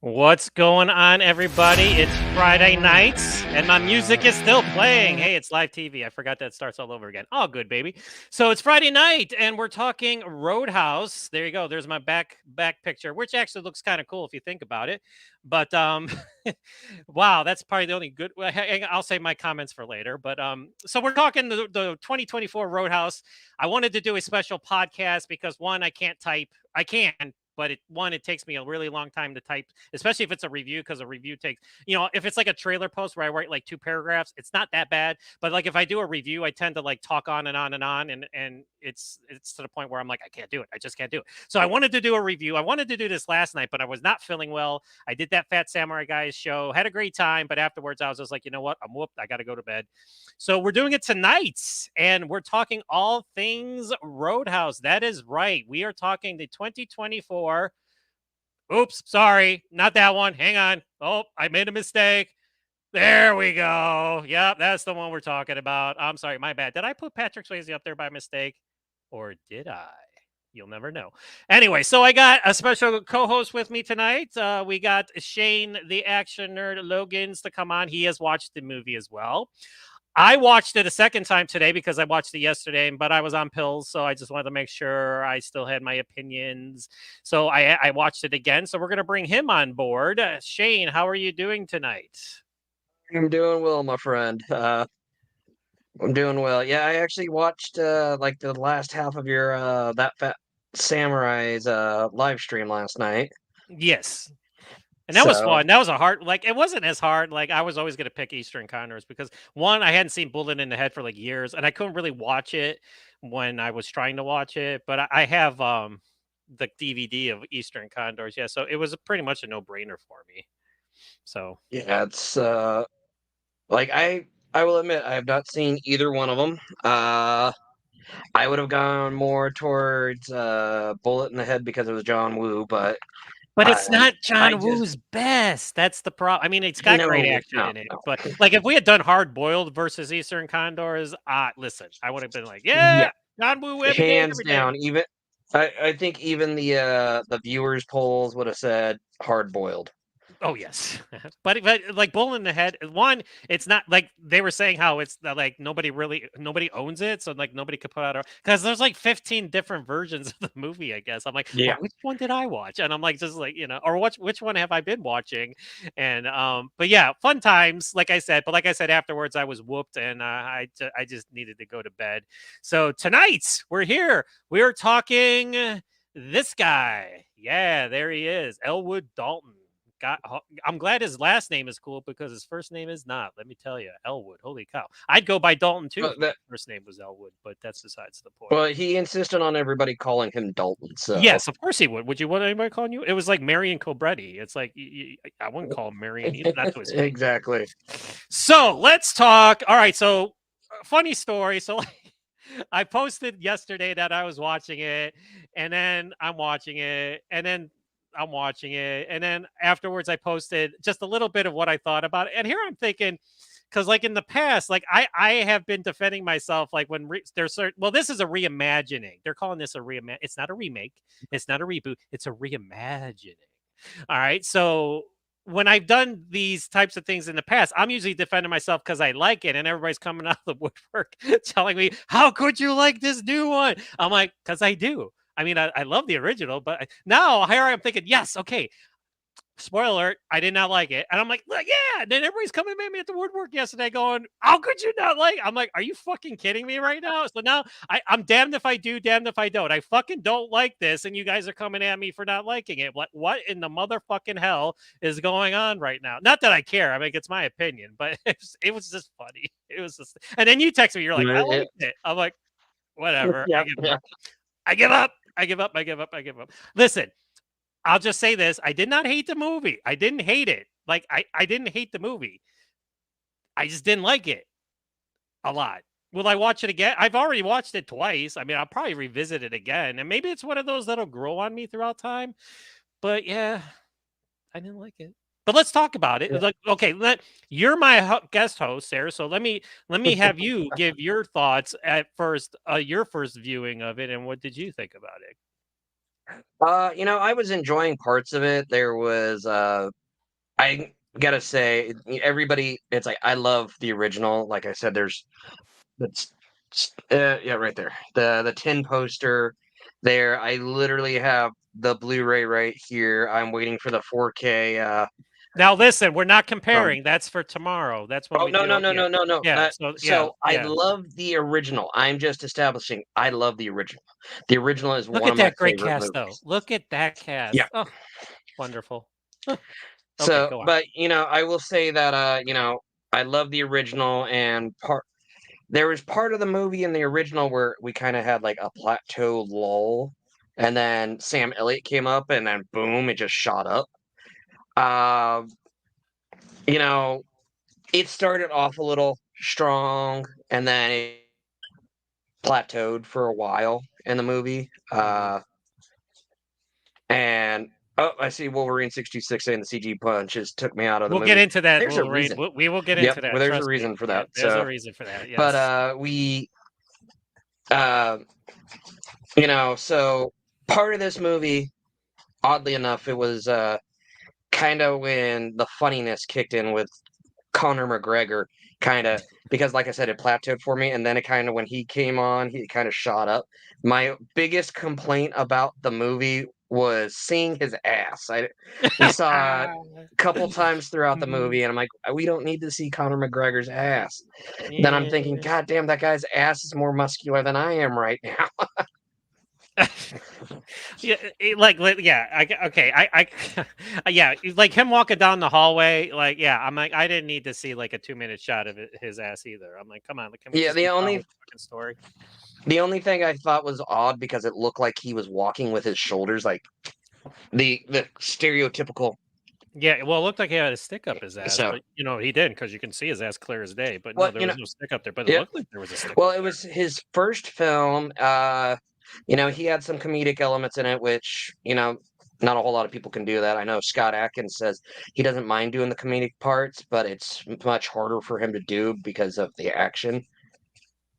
What's going on, everybody? It's Friday nights, and my music is still playing. Hey, it's live TV. I forgot that starts all over again. Oh, good, baby. So it's Friday night, and we're talking Roadhouse. There you go. There's my back picture, which actually looks kind of cool if you think about it. But wow, that's probably the only good. Well, I'll save my comments for later. But so we're talking the 2024 Roadhouse. I wanted to do a special podcast because one, I can't type. I can, but it takes me a really long time to type, especially if it's a review, because a review takes, if it's like a trailer post where I write like 2 paragraphs, it's not that bad. But like if I do a review, I tend to like talk on and on and on, and it's to the point where I'm like, I can't do it. I just can't do it. So I wanted to do a review. I wanted to do this last night, but I was not feeling well. I did that Fat Samurai Guys show, had a great time, but afterwards I was just like, you know what? I'm whooped. I got to go to bed. So we're doing it tonight, and we're talking all things Roadhouse. That is right. We are talking the 2024. Oops, sorry, not that one. Hang on. Oh, I made a mistake. There we go. Yep, that's the one we're talking about. I'm sorry, my bad. Did I put Patrick Swayze up there by mistake? Or did I? You'll never know. Anyway, so I got a special co-host with me tonight. We got Shane, the action nerd, Loggains, to come on. He has watched the movie as well. I watched it a second time today because I watched it yesterday, but I was on pills, so I just wanted to make sure I still had my opinions. So I watched it again. So we're going to bring him on board. Shane, how are you doing tonight? I'm doing well, my friend. I'm doing well. Yeah, I actually watched like the last half of your that Fat Samurai's live stream last night. Yes. And that was So fun. That was a hard, like, it wasn't as hard. Like, I was always going to pick Eastern Condors because one, I hadn't seen Bullet in the Head for like years, and I couldn't really watch it when I was trying to watch it. But I have the DVD of Eastern Condors. Yeah. So it was pretty much a no brainer for me. So yeah, it's like I will admit I have not seen either one of them. I would have gone more towards Bullet in the Head because it was John Woo, but but I it's not I John just Woo's best. That's the problem. I mean, it's got great no action no in it, no but like if we had done Hard Boiled versus Eastern Condors, listen, I would have been like, yeah, yeah, John Woo every day, hands every day. down. Even I think even the viewers polls would have said hard boiled. Oh yes, but like Bull in the Head. One, it's not like they were saying how it's like nobody owns it, so like nobody could put out because there's like 15 different versions of the movie. I guess I'm like, Yeah. well, which one did I watch? And I'm like, just like or which one have I been watching? And but yeah, fun times. Like I said, but like I said afterwards, I was whooped, and I just needed to go to bed. So tonight we're here. We are talking this guy. Yeah, there he is, Elwood Dalton. I'm glad his last name is cool because his first name is not. Let me tell you, Elwood. Holy cow! I'd go by Dalton too if But my that first name was Elwood, but that's besides the point. well, he insisted on everybody calling him Dalton. So Yes, of course he would. Would you want anybody calling you? It was like Marion Cobretti. It's like I wouldn't call him Marion either, not to his face. exactly. So let's talk. All right. So funny story. So I posted yesterday that I was watching it, and then I'm watching it, and then I'm watching it, and then afterwards I posted just a little bit of what I thought about it. And here I'm thinking, because like in the past, like I have been defending myself, like when there's certain. Well, this is a reimagining. They're calling this a reimagine. It's not a remake. It's not a reboot. It's a reimagining. All right. So when I've done these types of things in the past, I'm usually defending myself because I like it, and everybody's coming out of the woodwork telling me, "How could you like this new one?" I'm like, "Because I do. I mean, I love the original, but now here I am thinking, yes, okay, spoiler alert, I did not like it. And I'm like, yeah. And then everybody's coming at me at the woodwork yesterday going, how could you not like it? I'm like, are you fucking kidding me right now? So now I'm damned if I do, damned if I don't. I fucking don't like this. And you guys are coming at me for not liking it. What in the motherfucking hell is going on right now? Not that I care. I mean, it's my opinion, but it was just funny. It was just, and then you text me, you're like, I liked it. I'm like, whatever. Yeah, I give yeah. up. I give up. I give up. I give up. I give up. Listen, I'll just say this. I did not hate the movie. I didn't hate it. Like I didn't hate the movie. I just didn't like it a lot. Will I watch it again? I've already watched it twice. I mean, I'll probably revisit it again. And maybe it's one of those that'll grow on me throughout time. But yeah, I didn't like it. But let's talk about it. Like, okay, you're my guest host, Sarah. So let me have you give your thoughts at first, your first viewing of it, and what did you think about it? I was enjoying parts of it. There was I gotta say, everybody, it's like I love the original. Like I said, there's that's yeah, right there. The tin poster there. I literally have the Blu-ray right here. I'm waiting for the 4K. Now listen, we're not From comparing. That's for tomorrow. That's when Oh we no no do. no Yeah, no no no. yeah. So yeah, So I yeah. love the original. I'm just establishing I love the original. The original is Look one at of my that great favorite cast, though. movies. Look at that Yeah. cast. Oh, wonderful. Huh. Okay, So, go on. but I will say that I love the original, and there was part of the movie in the original where we kind of had like a plateau lull, and then Sam Elliott came up, and then boom, it just shot up. Uh, you know, it started off a little strong, and then it plateaued for a while in the movie. Mhm. And oh, I see Wolverine 626 saying the CG punches took me out of the We'll get movie. into that, There's a Wolverine. reason. We will get Yep, into well, that. there's a Trust me. reason for Yeah, that. there's a So, reason for that. but Yes. uh, so part of this movie, oddly enough, it was kind of when the funniness kicked in with Conor McGregor, kind of because, like I said, it plateaued for me, and then it kind of when he came on, he kind of shot up. My biggest complaint about the movie was seeing his ass. We saw it a couple times throughout the Mhm. movie, and I'm like, we don't need to see Conor McGregor's ass. Then I'm thinking, Yeah. God damn, that guy's ass is more muscular than I am right now. Yeah, yeah, okay, yeah, like him walking down the hallway, like, yeah, I'm like, I didn't need to see like a 2-minute shot of his ass either. I'm like, come on, can we Yeah, just the move on only with the fucking story? the only thing I thought was odd because it looked like he was walking with his shoulders, like the stereotypical. Yeah, well, it looked like he had a stick up his ass, So but he didn't because you can see his ass clear as day. But no, what there was no stick up there, but it yeah. looked like there was a stick Well, up it there. was his first film. He had some comedic elements in it, which not a whole lot of people can do that. I know Scott Adkins says he doesn't mind doing the comedic parts, but it's much harder for him to do because of the action.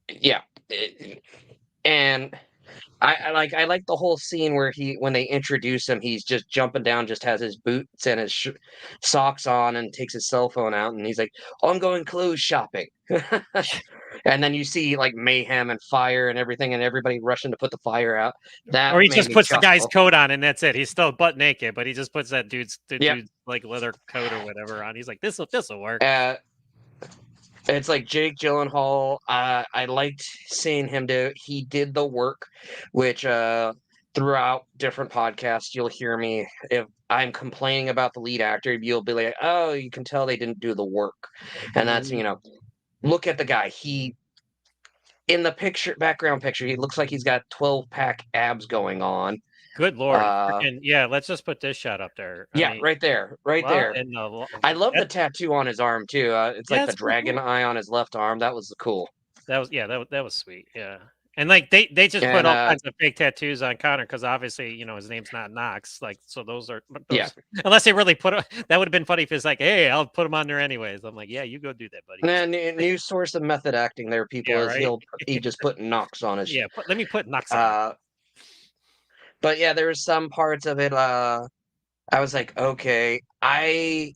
Yeah, and I like the whole scene where when they introduce him, he's just jumping down, just has his boots and his socks on, and takes his cell phone out, and he's like, "Oh, I'm going clothes shopping." And then you see like mayhem and fire and everything, and everybody rushing to put the fire out. Or That he made just me puts the guy's chuckle. coat on and that's it. He's still butt naked, but he just puts the Yep. dude's like leather coat or whatever on. He's like, this'll work. Uh, it's like Jake Gyllenhaal. I liked seeing him do. He did the work, which throughout different podcasts you'll hear me if I'm complaining about the lead actor, you'll be like, "Oh, you can tell they didn't do the work," and that's Mhm. look at the guy. He in the background picture, he looks like he's got 12-pack abs going on. Good lord, Uh, freaking yeah. Let's just put this shot up there. I yeah, mean, right there, right well, there. and I love the that tattoo on his arm too. It's yeah, like the that's cool dragon too. eye on his left arm. That was cool. That was yeah, that was sweet. Yeah. And like they just put And all kinds of fake tattoos on Connor because obviously his name's not Knox. Like so those are but yeah, those unless they really that would have been funny if it's like hey I'll put them on there anyways. I'm like yeah you go do that buddy. and then new source of method acting there, people, Yeah is right. he just put Knox on his. Yeah let me put Knox on. Uh, but yeah, there was some parts of it. I was like, okay, I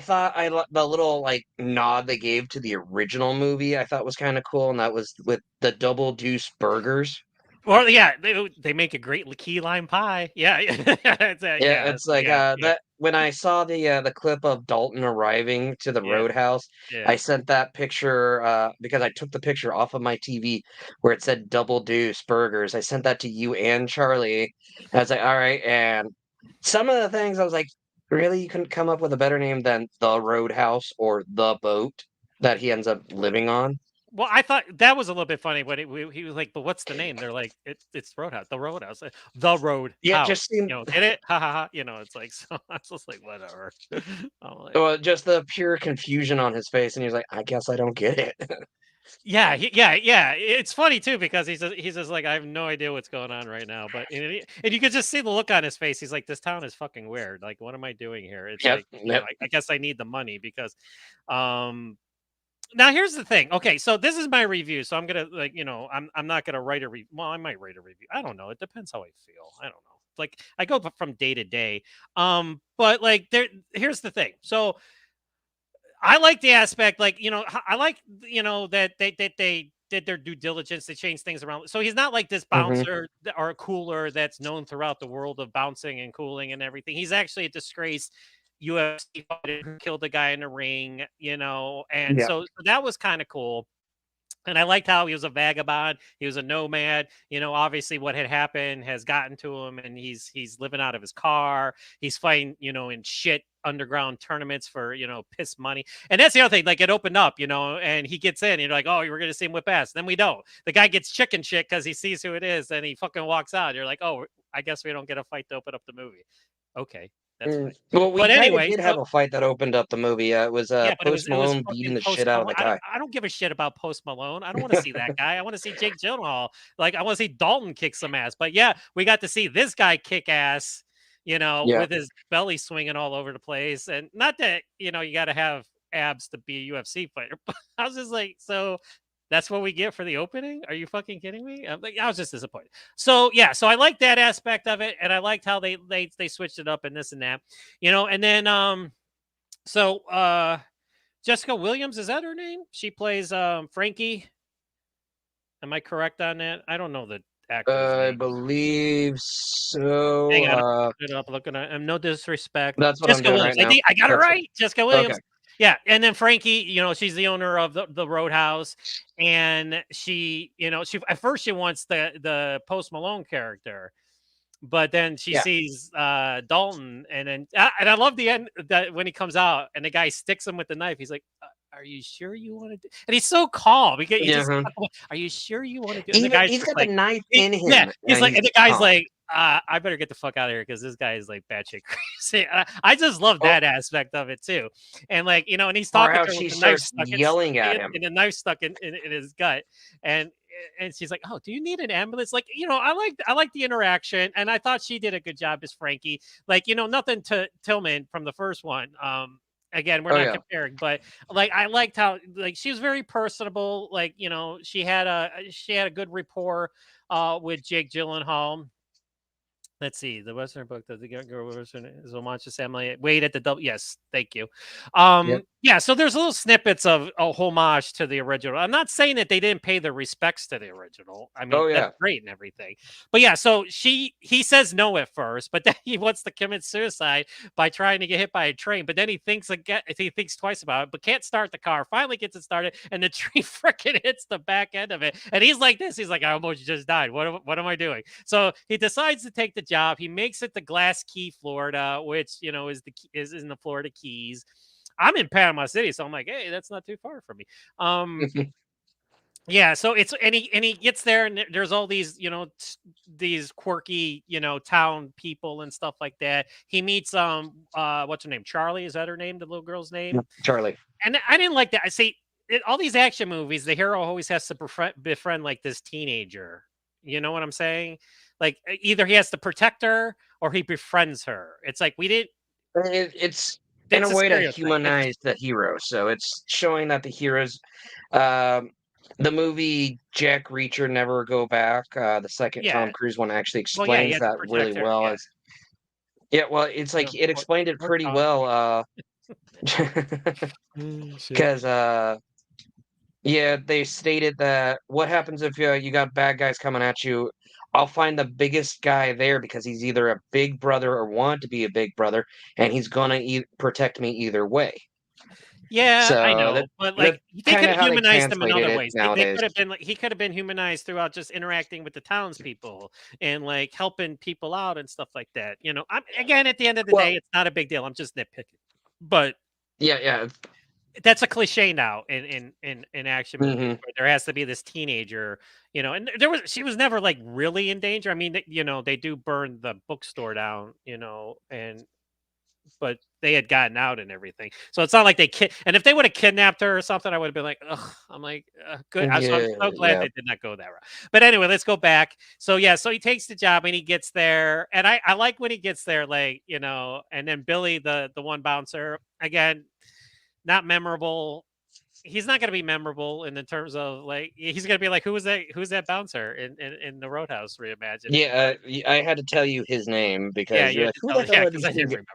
thought the little like nod they gave to the original movie I thought was kind of cool, and that was with the double deuce burgers. Well, yeah, they make a great key lime pie. Yeah, it's, Yeah, yeah, it's like yeah, that when I saw the clip of Dalton arriving to the yeah, Roadhouse, I yeah. sent that picture because I took the picture off of my TV where it said Double Deuce Burgers. I sent that to you and Charlie. I was like, all right, and some of the things I was like, really, you couldn't come up with a better name than the Roadhouse or the boat that he ends up living on. Well, I thought that was a little bit funny when he was like, "But what's the name?" They're like, "It's Roadhouse, the Roadhouse, the Yeah, it Roadhouse." just seemed Get it? Ha ha ha. It's like so. I was just like, whatever. I'm like, well, just the pure confusion on his face, and he was like, I guess I don't get it. yeah, yeah. It's funny too because he's just like, I have no idea what's going on right now. But and you could just see the look on his face. He's like, this town is fucking weird. Like, what am I doing here? It's Yep, like, yep. I guess I need the money because, um, Now here's the thing. Okay, so this is my review. So I'm gonna I'm not gonna write a review. Well, I might write a review. I don't know. It depends how I feel. I don't know. Like I go from day to day. But like here's the thing. So I like the aspect, like, I like, that they did their due diligence. They changed things around. So he's not like this Hmm. bouncer or cooler that's known throughout the world of bouncing and cooling and everything. He's actually a disgraced UFC fighter who killed a guy in the ring, and Yeah. so that was kind of cool. And I liked how he was a vagabond. He was a nomad. Obviously what had happened has gotten to him, and he's living out of his car. He's fighting, in shit underground tournaments for, piss money. And that's the other thing. Like it opened up, and he gets in. And you're like, oh, you were gonna see him whip ass. Then we don't. The guy gets chicken shit because he sees who it is, and he fucking walks out. You're like, oh, I guess we don't get a fight to open up the movie. Okay, that's fine. Well, we But kind of anyway, did so have a fight that opened up the movie. It was yeah, but Post it was Malone beating fucking the Post shit out of Malone. the guy. I don't give a shit about Post Malone. I don't want to see that guy. I want to see Jake Gyllenhaal. Like I want to see Dalton kick some ass. But yeah, we got to see this guy kick ass. Yeah. With his belly swinging all over the place, and not that you got to have abs to be a UFC fighter. But I was just like, so that's what we get for the opening? Are you fucking kidding me? I was just disappointed. So yeah, so I liked that aspect of it, and I liked how they switched it up and this and that, and then so Jessica Williams, is that her name? She plays Frankie. Am I correct on that? I don't know the actor's I name. believe so. Hang on, I'm looking it up. Looking at no disrespect. That's what I'm Jessica doing Williams. right I now. think I got it That's right. Jessica okay. Williams. Yeah, and then Frankie, she's the owner of the Roadhouse, and she at first she wants the Post Malone character, but then she Yeah. sees Dalton, and I love the end that when he comes out and the guy sticks him with the knife. He's like, "Are you sure you want to do?" And he's so calm because he Yeah. just, "Are you sure you want to do?" And the Even guy's he's just got the like, knife he, in "Yeah." him, He's and like, he's and the guy's calm. like, "I better get the fuck out of here because this guy is like batshit crazy." I just love Or, that aspect of it too, and like and he's or talking how to her with she the knife starts stuck yelling at him. in the knife stuck in his gut, and she's like, "Oh, do you need an ambulance?" Like, I like the interaction, and I thought she did a good job as Frankie. Like, nothing to Tillman from the first one. Again, we're Oh not yeah. comparing, but like I liked how like she was very personable. Like, she had a good rapport with Jake Gyllenhaal. Let's see. The Western book that the girl Western is Homage to Family. Wait at the double. Yes, thank you. Yep. Yeah. So there's little snippets of a homage to the original. I'm not saying that they didn't pay the respects to the original. I mean, Oh that's yeah. great and everything. But yeah, so he says no at first, but then he wants to commit suicide by trying to get hit by a train. But then he thinks again. He thinks twice about it, but can't start the car. Finally gets it started, and the tree freaking hits the back end of it. And he's like this. He's like, I almost just died. What am I doing? So he decides to take the job. He makes it to Glass Key, Florida, which is in the Florida Keys. I'm in Panama City, so I'm like, hey, that's not too far from me. Yeah, so it's and he gets there, and there's all these these quirky town people and stuff like that. He meets what's her name, Charlie, is that her name, the little girl's name? Charlie. And I didn't like that. I see all these action movies, the hero always has to befriend like this teenager. You know what I'm saying? Like either he has to protect her or he befriends her. It's like we didn't. It's in a It's a way to stereotype. humanize the hero. So it's showing that the heroes, um, the movie Jack Reacher Never Go Back, the second Yeah. Tom Cruise one actually Well, yeah, he explains had to that really protect her. well. Yeah. As yeah, well, it's like it explained it Or pretty Tom. well. Shit. Because yeah, they stated that what happens if you got bad guys coming at you? I'll find the biggest guy there because he's either a big brother or want to be a big brother, and he's gonna protect me either way. Yeah, I So know, but that's like they kind could of have how they humanized him in translated other it ways. They nowadays. could have been like he could have been humanized throughout just interacting with the townspeople and like helping people out and stuff like that. Again, at the end of the Well, day, it's not a big deal. I'm just nitpicking, but yeah, yeah. that's a cliche now in action movies Hmm. where there has to be this teenager, and she was never like really in danger. I mean, they do burn the bookstore down, and but they had gotten out and everything. So it's not like and if they would have kidnapped her or something, I would have been like, ugh, I'm like, good. So I'm Yeah, so glad yeah. they did not go that route. But anyway, let's go back. So yeah, so he takes the job and he gets there. And I like when he gets there, like, and then Billy, the one bouncer, again, not memorable. he's not going to be memorable in the terms of like he's going to be like who's that bouncer in the Roadhouse reimagining. Yeah, I had to tell you his name Yeah, because you you're had like, to who the tell, hell yeah, are because these I two? didn't remember.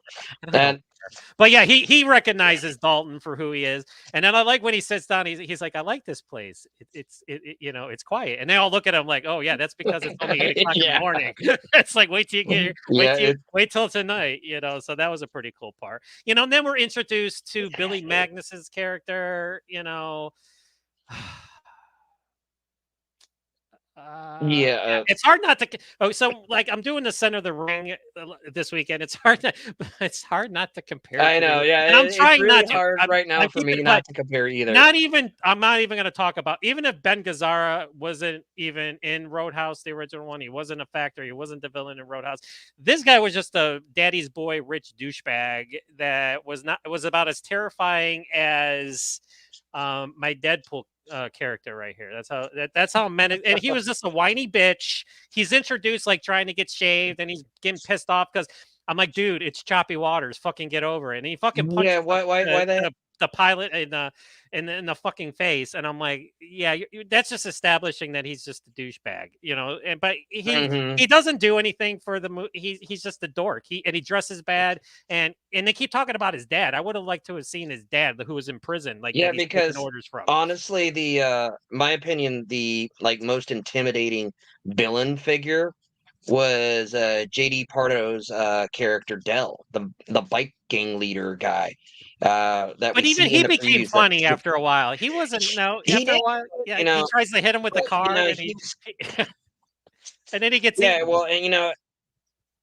I don't And care. But yeah, he recognizes Dalton for who he is, and then I like when he sits down. He's like, I like this place. It's quiet, and they all look at him like, oh yeah, that's because it's only 8 o'clock in the yeah, morning. It's like wait till you get here, yeah, wait till tonight. So that was a pretty cool part. And then we're introduced to Billy Magnus's character. yeah, Yeah, it's hard not to. Oh, so like I'm doing the Center of the Ring this weekend. It's hard not to compare I to know. the. Yeah, And I'm it's trying really not to. hard right now I'm for keeping, me but not to compare either. I'm not even going to talk about. Even if Ben Gazzara wasn't even in Roadhouse, the original one, he wasn't a factor. He wasn't the villain in Roadhouse. This guy was just a daddy's boy, rich douchebag that was about as terrifying as my Deadpool character right here. That's how men. And he was just a whiny bitch. He's introduced like trying to get shaved, and he's getting pissed off because I'm like, dude, it's choppy waters. Fucking get over it. And he fucking Yeah, punches why the the pilot in the fucking face, and I'm like, yeah, that's just establishing that he's just a douchebag. But hmm he doesn't do anything for the movie. He's just a dork. He dresses bad, and they keep talking about his dad. I would have liked to have seen his dad, who was in prison, like that Yeah, he's taking because orders from. honestly, the my opinion, the like most intimidating villain figure was JD Pardo's character Dell, the bike gang leader guy that But we even see in he the became previews. That funny after a while. He wasn't no he after a did, while. Yeah, you he know, tries to hit him with the but car, and he's and then he gets yeah, eaten. well, and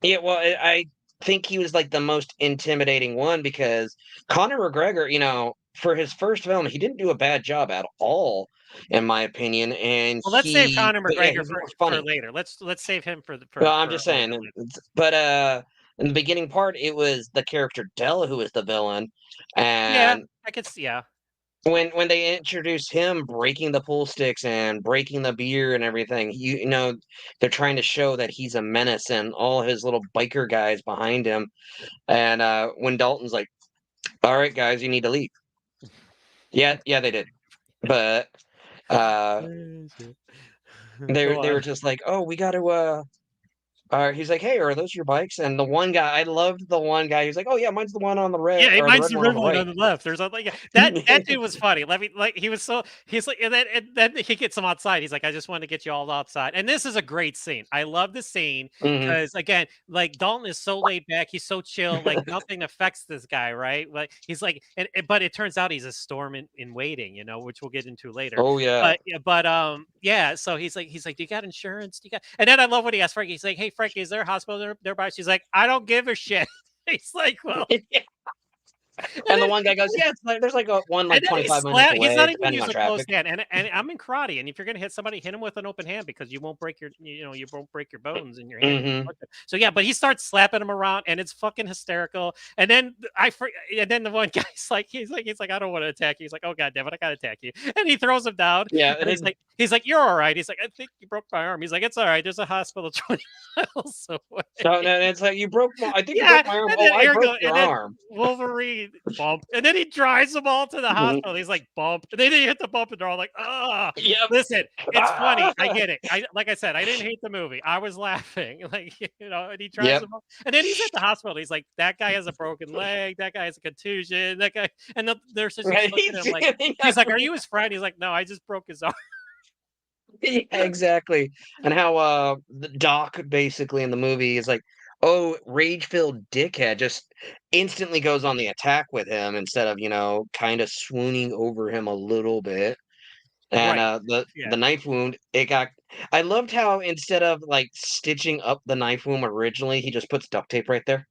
yeah, well, I think he was like the most intimidating one because Conor McGregor, for his first film, he didn't do a bad job at all, in my opinion, and Well, let's save Conor but yeah, McGregor he's more for funny. later. Let's save him for Well, I'm for just later. saying, but in the beginning part, it was the character Dell who was the villain, Yeah, and I could see. Yeah. when they introduced him breaking the pool sticks and breaking the beer and everything, they're trying to show that he's a menace and all his little biker guys behind him. And when Dalton's like, "All right, guys, you need to leave." Yeah, yeah, they did, but uh, Go they were on. just like, "Oh, we got to." He's like, "Hey, are those your bikes?" And the one guy, I loved the one guy. He's like, "Oh yeah, mine's the one on the red, Yeah, or the mine's red the one on red the one right." on the left. There's like that dude was funny. Let me like he's like and then he gets him outside. He's like, I just want to get you all outside. And this is a great scene. I love the scene hmm because again, like Dalton is so laid back, he's so chill, like nothing affects this guy, right? Like he's like, but it turns out he's a storm in waiting, which we'll get into later. Oh yeah, But so he's like, do you got insurance? Do you got? And then I love what he asked Frankie. He's like, hey Frankie, is there a hospital nearby? She's like, I don't give a shit. He's like, well, and and the then, one guy goes, "Yeah, it's like, there's like a one and like then he 25 minutes slap. He's away, not even depending on using a closed traffic." hand. And I'm in karate. And if you're gonna hit somebody, hit him with an open hand because you won't break your bones in your hand. If you hmm punch him. So yeah, but he starts slapping him around, and it's fucking hysterical. And then the one guy's like, he's like, I don't want to attack you. He's like, oh god damn it, I gotta attack you. And he throws him down. Yeah, And he's like, you're all right. He's like, I think you broke my arm. He's like, it's all right. There's a hospital 20 miles away. so no, it's like you broke my. I think you Yeah, broke my arm. and Oh, then I broke and your then arm. Wolverine bump, and then he drives them all to the Mhm. hospital. He's like bump, and then they hit the bump, and they're all like, ah. Yep. Listen, it's funny. I get it. Like I said, I didn't hate the movie. I was laughing, like and he drives Yep. them all, and then he's at the hospital. He's like, that guy has a broken leg. That guy has a contusion. That guy, and the nurse is just looking at him like, he's like, are you his friend? He's like, no, I just broke his arm. Yeah, exactly. And how the Doc basically in the movie is like, oh, rage-filled dickhead just instantly goes on the attack with him instead of, kind of swooning over him a little bit. And Right. the Yeah. knife wound, it got I loved how instead of like stitching up the knife wound originally, he just puts duct tape right there.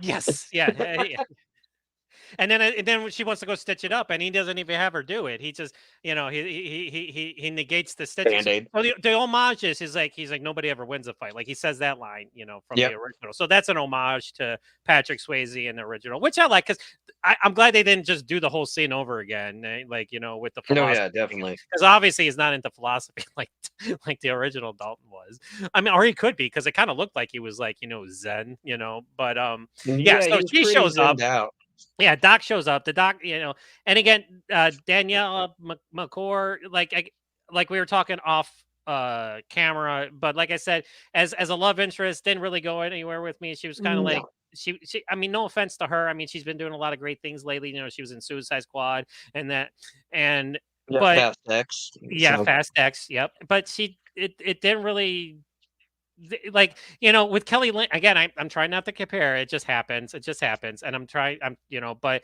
Yes. Yeah. And then she wants to go stitch it up, and he doesn't even have her do it. He just, he negates the stitches. Band-Aid. So the homage is he's like nobody ever wins a fight. Like he says that line, from the Yep. original. So that's an homage to Patrick Swayze in the original, which I like because I'm glad they didn't just do the whole scene over again, like with the No, yeah, philosophy thing, definitely. because obviously he's not into philosophy like the original Dalton was. I mean, or he could be because it kind of looked like he was like Zen, But yeah, Yeah, so he was she pretty shows up. zenned out. Yeah, Doc shows up. The Doc, and again, Danielle McCord, like we were talking off camera, but like I said, as a love interest, didn't really go anywhere with me. She was kind of like No. she. I mean, no offense to her. I mean, she's been doing a lot of great things lately. She was in Suicide Squad and that, and Yeah, but Fast X. yeah, So. Fast X. Yep, but it didn't really like with Kelly Lynn again. I'm trying not to compare. It just happens, and but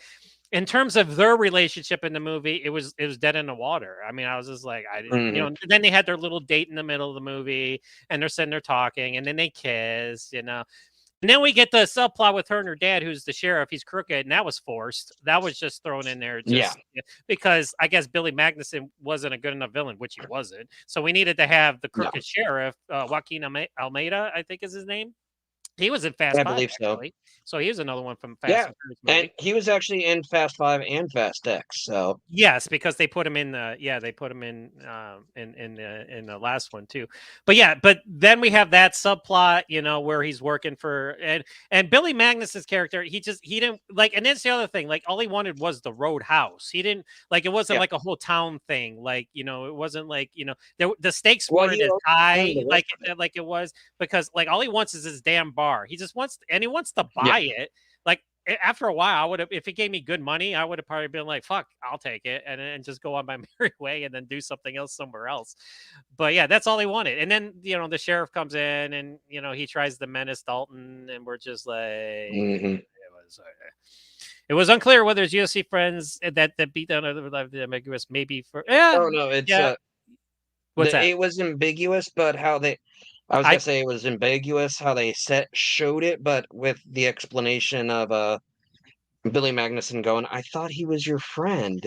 in terms of their relationship in the movie, it was dead in the water. I mean, I was just like, I didn't, Mhm. then they had their little date in the middle of the movie, and they're sitting there talking, and then they kiss. And then we get the subplot with her and her dad, who's the sheriff. He's crooked, and that was forced. That was just thrown in there Yeah. because I guess Billy Magnuson wasn't a good enough villain, which he wasn't. So we needed to have the No. crooked sheriff, Joaquin Almeida, I think is his name. He was in Fast I Five, believe so. actually. So he was another one from Fast Yeah. and Furious And movie. he was actually in Fast Five and Fast X. So. Yes, because they put him in they put him in the last one too. But yeah, but then we have that subplot, where he's working for and Billy Magnus's character, he didn't like, and that's the other thing, like all he wanted was the roadhouse. He didn't like, it wasn't Yeah. like a whole town thing, like, it wasn't like, the stakes Well, weren't he as also wanted high to work for like it was, because like all he wants is his damn bar. He wants to it. buy it. Like after a while, I would have, if he gave me good money, I would have probably been like, "Fuck, I'll take it," and just go on my merry way, and then do something else somewhere else. But yeah, that's all he wanted. And then the sheriff comes in, and he tries to menace Dalton, and we're just like, Hmm. it was unclear whether his UFC friends that beat down the ambiguous, maybe for yeah, Oh no, it's yeah. What's that? it was ambiguous, but how they, I was I gonna say it was ambiguous how they showed it, but with the explanation of Billy Magnuson going, I thought he was your friend.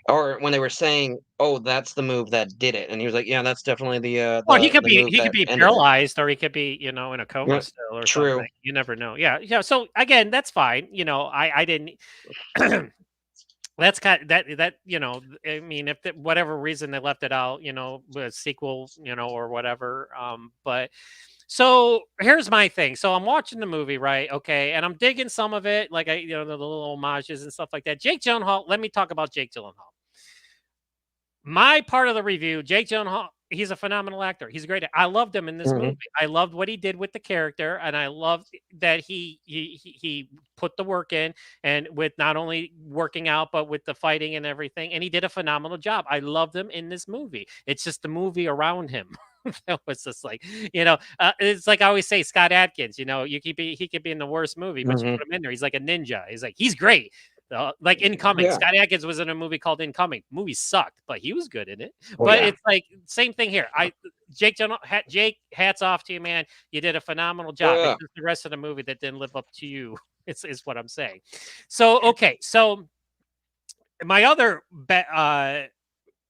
Or when they were saying, "Oh, that's the move that did it," and he was like, "Yeah, that's definitely Well, the move he could that be ended it." paralyzed, or he could be, in a coma Yeah, still or something. true. You never know. Yeah, yeah. So again, that's fine. I didn't. That's kind that I mean, if whatever reason they left it out, with a sequel, or whatever. But so here's my thing. So I'm watching the movie, right? Okay, and I'm digging some of it, like the little homages and stuff like that. Jake Gyllenhaal. Let me talk about Jake Gyllenhaal. My part of the review, Jake Gyllenhaal, he's a phenomenal actor. He's great. I loved him in this movie. Hmm. I loved what he did with the character, and I loved that he put the work in, and with not only working out but with the fighting and everything. And he did a phenomenal job. I loved him in this movie. It's just the movie around him. That was just like, it's like I always say, Scott Adkins. He could be in the worst movie, but you Hmm. put him in there, he's like a ninja. He's great. Like Incoming. Yeah. Scott Adkins was in a movie called Incoming. Movie sucked, but he was good in it. Oh But yeah. it's like same thing here. Jake, hats off to you, man. You did a phenomenal Oh job. It's yeah. just the rest of the movie that didn't live up to you. Is what I'm saying. So okay, so my other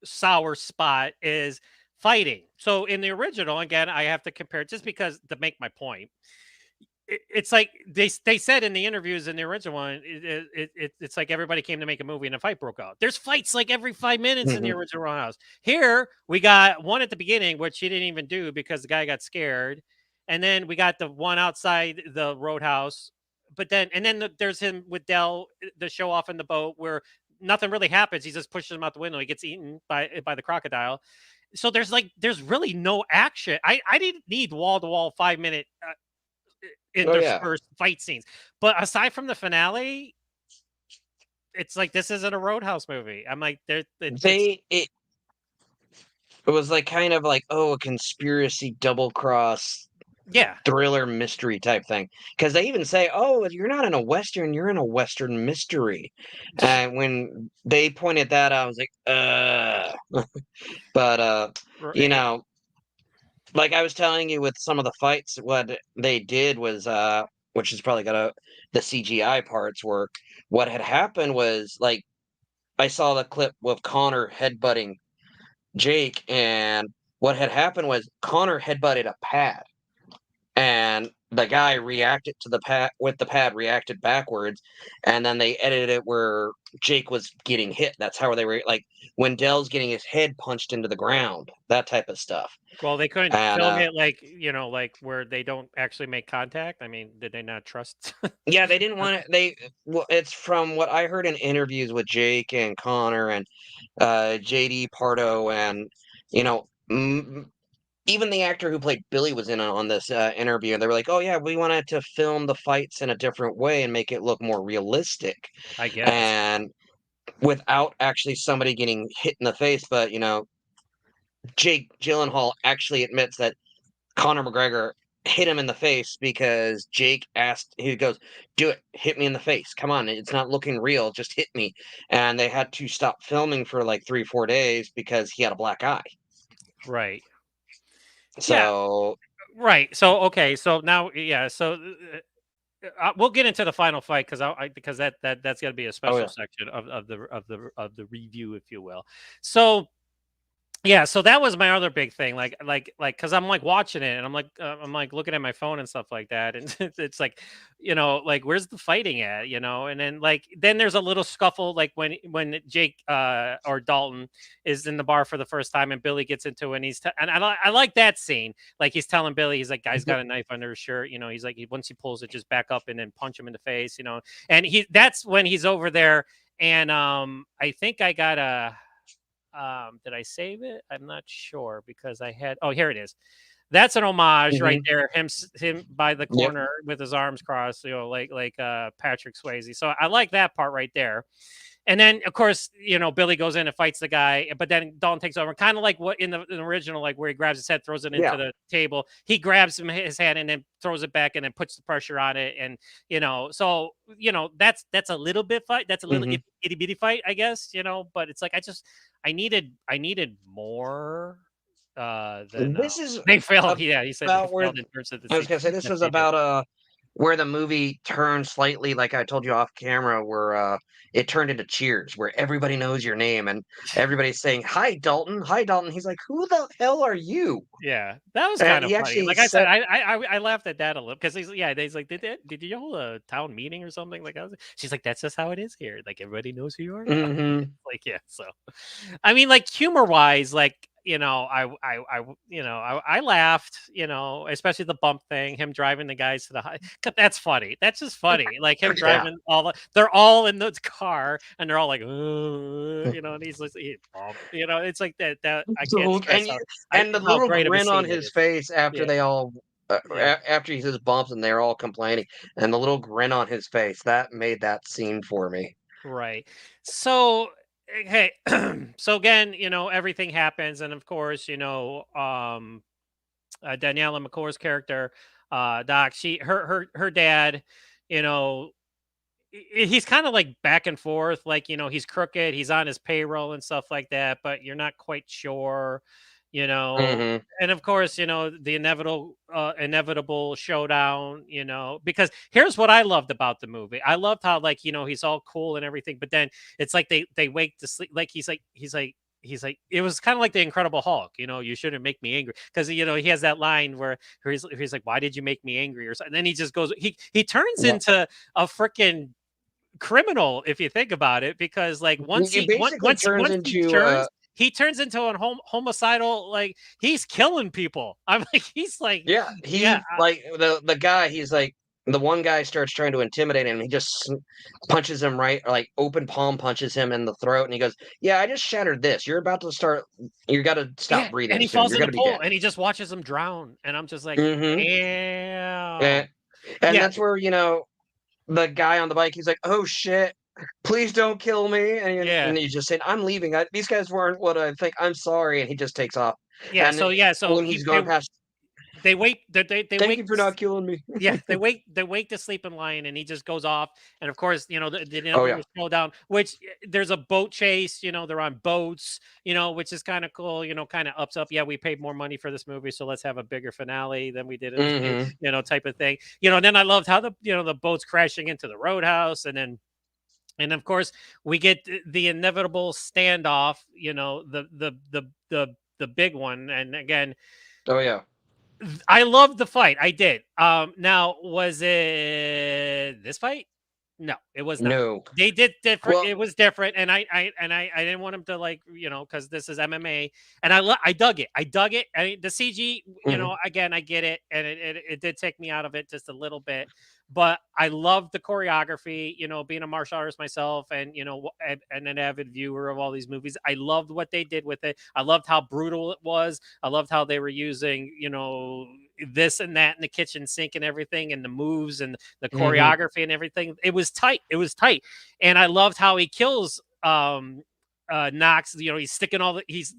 sour spot is fighting. So in the original, again, I have to compare it just because to make my point. It's like they said in the interviews in the original one, it's like everybody came to make a movie and a fight broke out. There's fights like every 5 minutes in the Hmm. original House. Here we got one at the beginning, which she didn't even do because the guy got scared, and then we got the one outside the roadhouse. But then there's him with Dell, the show off in the boat where nothing really happens. He just pushes him out the window. He gets eaten by the crocodile. So there's really no action. I didn't need wall to wall 5 minute Oh yeah. interspersed fight scenes. But aside from the finale, it's like this isn't a Roadhouse movie. I'm like, it's They it was like kind of like, oh, a conspiracy double cross yeah, thriller mystery type thing. Because they even say, "Oh, you're not in a western, you're in a western mystery." And when they pointed that out, I was like, But you right. know, like I was telling you with some of the fights, what they did was which is probably got the CGI parts were what had happened was like I saw the clip with Connor headbutting Jake, and what had happened was Connor headbutted a pad, and and the guy reacted to the pad with the pad reacted backwards, and then they edited it where Jake was getting hit. That's how they were like when Dell's getting his head punched into the ground, that type of stuff. Well, they couldn't And film it like, like where they don't actually make contact. I mean, did they not trust? yeah, they didn't want it. Well, it's from what I heard in interviews with Jake and Connor and JD Pardo, and you know, even the actor who played Billy was in on this interview, and they were like, "Oh yeah, we wanted to film the fights in a different way and make it look more realistic, I guess. and without actually somebody getting hit in the face." But Jake Gyllenhaal actually admits that Conor McGregor hit him in the face because Jake asked. He goes, "Do it, hit me in the face. Come on, it's not looking real. Just hit me." And they had to stop filming for like 3 4 days because he had a black eye. Right. Yeah. So, Right. So okay. So now, yeah. So we'll get into the final fight because that's got to be a oh special yeah. section of the review, if you will. So yeah, so that was my other big thing, because I'm like watching it, and I'm like looking at my phone and stuff like that, and it's like, like where's the fighting at, and then there's a little scuffle, like when Jake or Dalton is in the bar for the first time, and Billy gets into it, and I like that scene, like he's telling Billy, he's like, guy's got a knife under his shirt, he's like, once he pulls it, just back up and then punch him in the face, and that's when he's over there, and I think I got a. Did I save it? I'm not sure because I had. Oh, here it is. That's an homage right Hmm. there. Him by the Yep. corner with his arms crossed, like Patrick Swayze. So I like that part right there. And then, of course, Billy goes in and fights the guy, but then Dalton takes over, kind of like what in the original, like where he grabs his head, throws it into Yeah. the table. He grabs his hand and then throws it back and then puts the pressure on it. And so that's a little bit fight. That's a little Hmm. itty bitty fight, I guess. But it's like I needed more than This is they failed. Yeah, he said they about where failed in terms of the I was scene gonna say this that was they did. about where the movie turned slightly, like I told you off camera, where it turned into Cheers, where everybody knows your name and everybody's saying, "Hi, Dalton. Hi, Dalton." He's like, "Who the hell are you?" Yeah, that was And kind of he funny. actually Like I said, said, I laughed at that a little because he's like, did you hold a town meeting or something? Like she's like, that's just how it is here. Like everybody knows who you are now. "Mm-hmm, Like yeah, so I mean, like humor wise, like I laughed, especially the bump thing, him driving the guys to the high. That's funny. That's just funny. Like him yeah." driving they're all in the car and they're all like, and he's like, bump, it's like that. I can't So, stress and the how little great of a grin on scene it his is. face after Yeah, they all yeah, after he says bumps and they're all complaining, and the little grin on his face that made that scene for me. right. So, hey, so again, everything happens, and of course, Daniela McCore's character, Doc, her dad, you know, he's kind of like back and forth, like he's crooked, he's on his payroll and stuff like that, but you're not quite sure, you know. Hmm. And of course, the inevitable showdown, because here's what I loved about the movie. I loved how like, he's all cool and everything, but then it's like they wake to sleep, like he's like it was kind of like the Incredible Hulk, you shouldn't make me angry because he has that line where he's like, why did you make me angry or something, and then he just goes, he turns Yeah, into a freaking criminal if you think about it, because like once he he once basically once turns once into he turns into a homicidal, like he's killing people. I'm like, he's like, yeah, yeah, he like the guy. He's like the one guy starts trying to intimidate him. He just punches him right, like open palm punches him in the throat, and he goes, "Yeah, I just shattered this. You're about to start. You got to stop yeah, and breathing he soon. falls You're in the gonna be dead." pool and he just watches him drown, and I'm just like, Hmm. damn. And and Yeah, that's where the guy on the bike. He's like, "Oh shit." Please don't kill me. yeah, And he just said, I'm leaving. These guys weren't what I think. I'm sorry. And he just takes off. yeah. And So yeah, so when he's gone past, they wait, they thank you wait. for not killing me. Yeah, they wake the sleeping lion, and he just goes off. And of course, the Oh, yeah. inevitable showdown, which there's a boat chase. They're on boats. Which is kind of cool. Kind of ups up. Yeah, we paid more money for this movie, so let's have a bigger finale than we did in the Hmm. type of thing. And then I loved how the boats crashing into the roadhouse, and of course we get the inevitable standoff. The big one, and again, Oh, yeah. I loved the fight. I did. Now was it this fight? No, it was not. No. They did different. Well, It was different, and I didn't want him to like because this is MMA, and I dug it. I dug it. The CG, mhm, again I get it, and it did take me out of it just a little bit, but I loved the choreography. Being a martial artist myself, and and an avid viewer of all these movies, I loved what they did with it. I loved how brutal it was. I loved how they were using this and that in the kitchen sink and everything, and the moves and the mhm. choreography and everything. It was tight. It was tight. And I loved how he kills Knox. He's sticking he's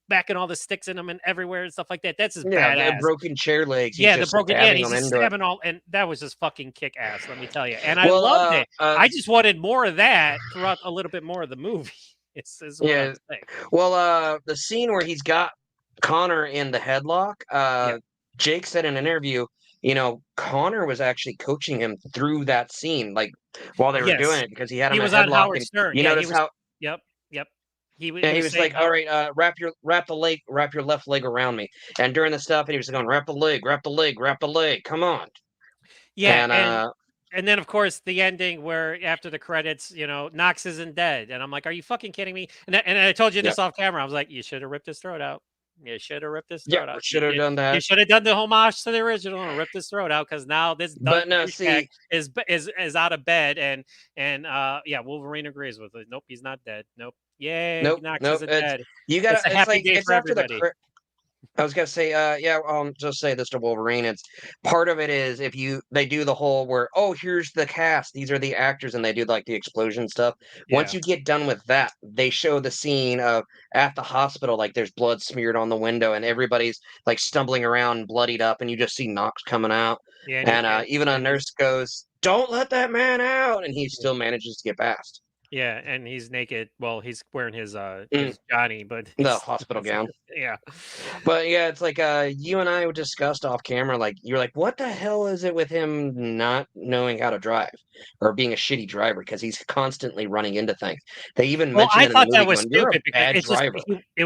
backing all the sticks in him and everywhere and stuff like that. That's just Yeah, badass. broken chair legs. He's Yeah, the just broken. Yeah, and stabbing he's them just into it. stabbing all, and that was just fucking kick ass. Let me tell you. And I Well, loved it. I just wanted more of that throughout a little bit more of the movie. Is what I'm yeah. saying. Well, the scene where he's got Connor in the headlock, Yeah. Jake said in an interview, Connor was actually coaching him through that scene, like while they were doing Yes. it, because he had He him a was on headlock, Howard and Stern. you Yeah, he notice was. how Yep. Yep. yeah, He he was was saying like, "All how. right, wrap your left leg around me," and during the stuff, and he was going, "Wrap the leg, wrap the leg, wrap the leg, come on," Yeah, and and then of course the ending where after the credits, Knox isn't dead, and I'm like, "Are you fucking kidding me?" And I told you yeah, this off camera. I was like, "You should have ripped his throat out. You should have ripped his yeah, throat out. should have done You that, should have done the homage to the original and ripped his throat out because now this but no, douchebag see, is out of bed and yeah, Wolverine agrees with it. Nope, he's not dead. Nope. Yay, nope, Knox nope, isn't dead. you gotta, It's a it's happy like day it's for after the everybody. I was gonna say, yeah, I'll just say this to Wolverine. It's part of it is if they do the whole where, oh, here's the cast, these are the actors, and they do like the explosion stuff. Once Yeah. you get done with that, they show the scene of at the hospital, like there's blood smeared on the window, and everybody's like stumbling around, bloodied up, and you just see Knox coming out, Yeah, and even a and he's nurse goes, "Don't let that man out," and he still manages to get past. yeah, and he's naked. Well, he's wearing Mm, his Johnny, but the he's hospital gown. yeah. But yeah, it's like you and I discussed off camera, like you're like, what the hell is it with him not knowing how to drive or being a shitty driver? Because he's constantly running into things. They even Well, mention I it in the thought that movie was going, "You're a stupid because bad it's just driver."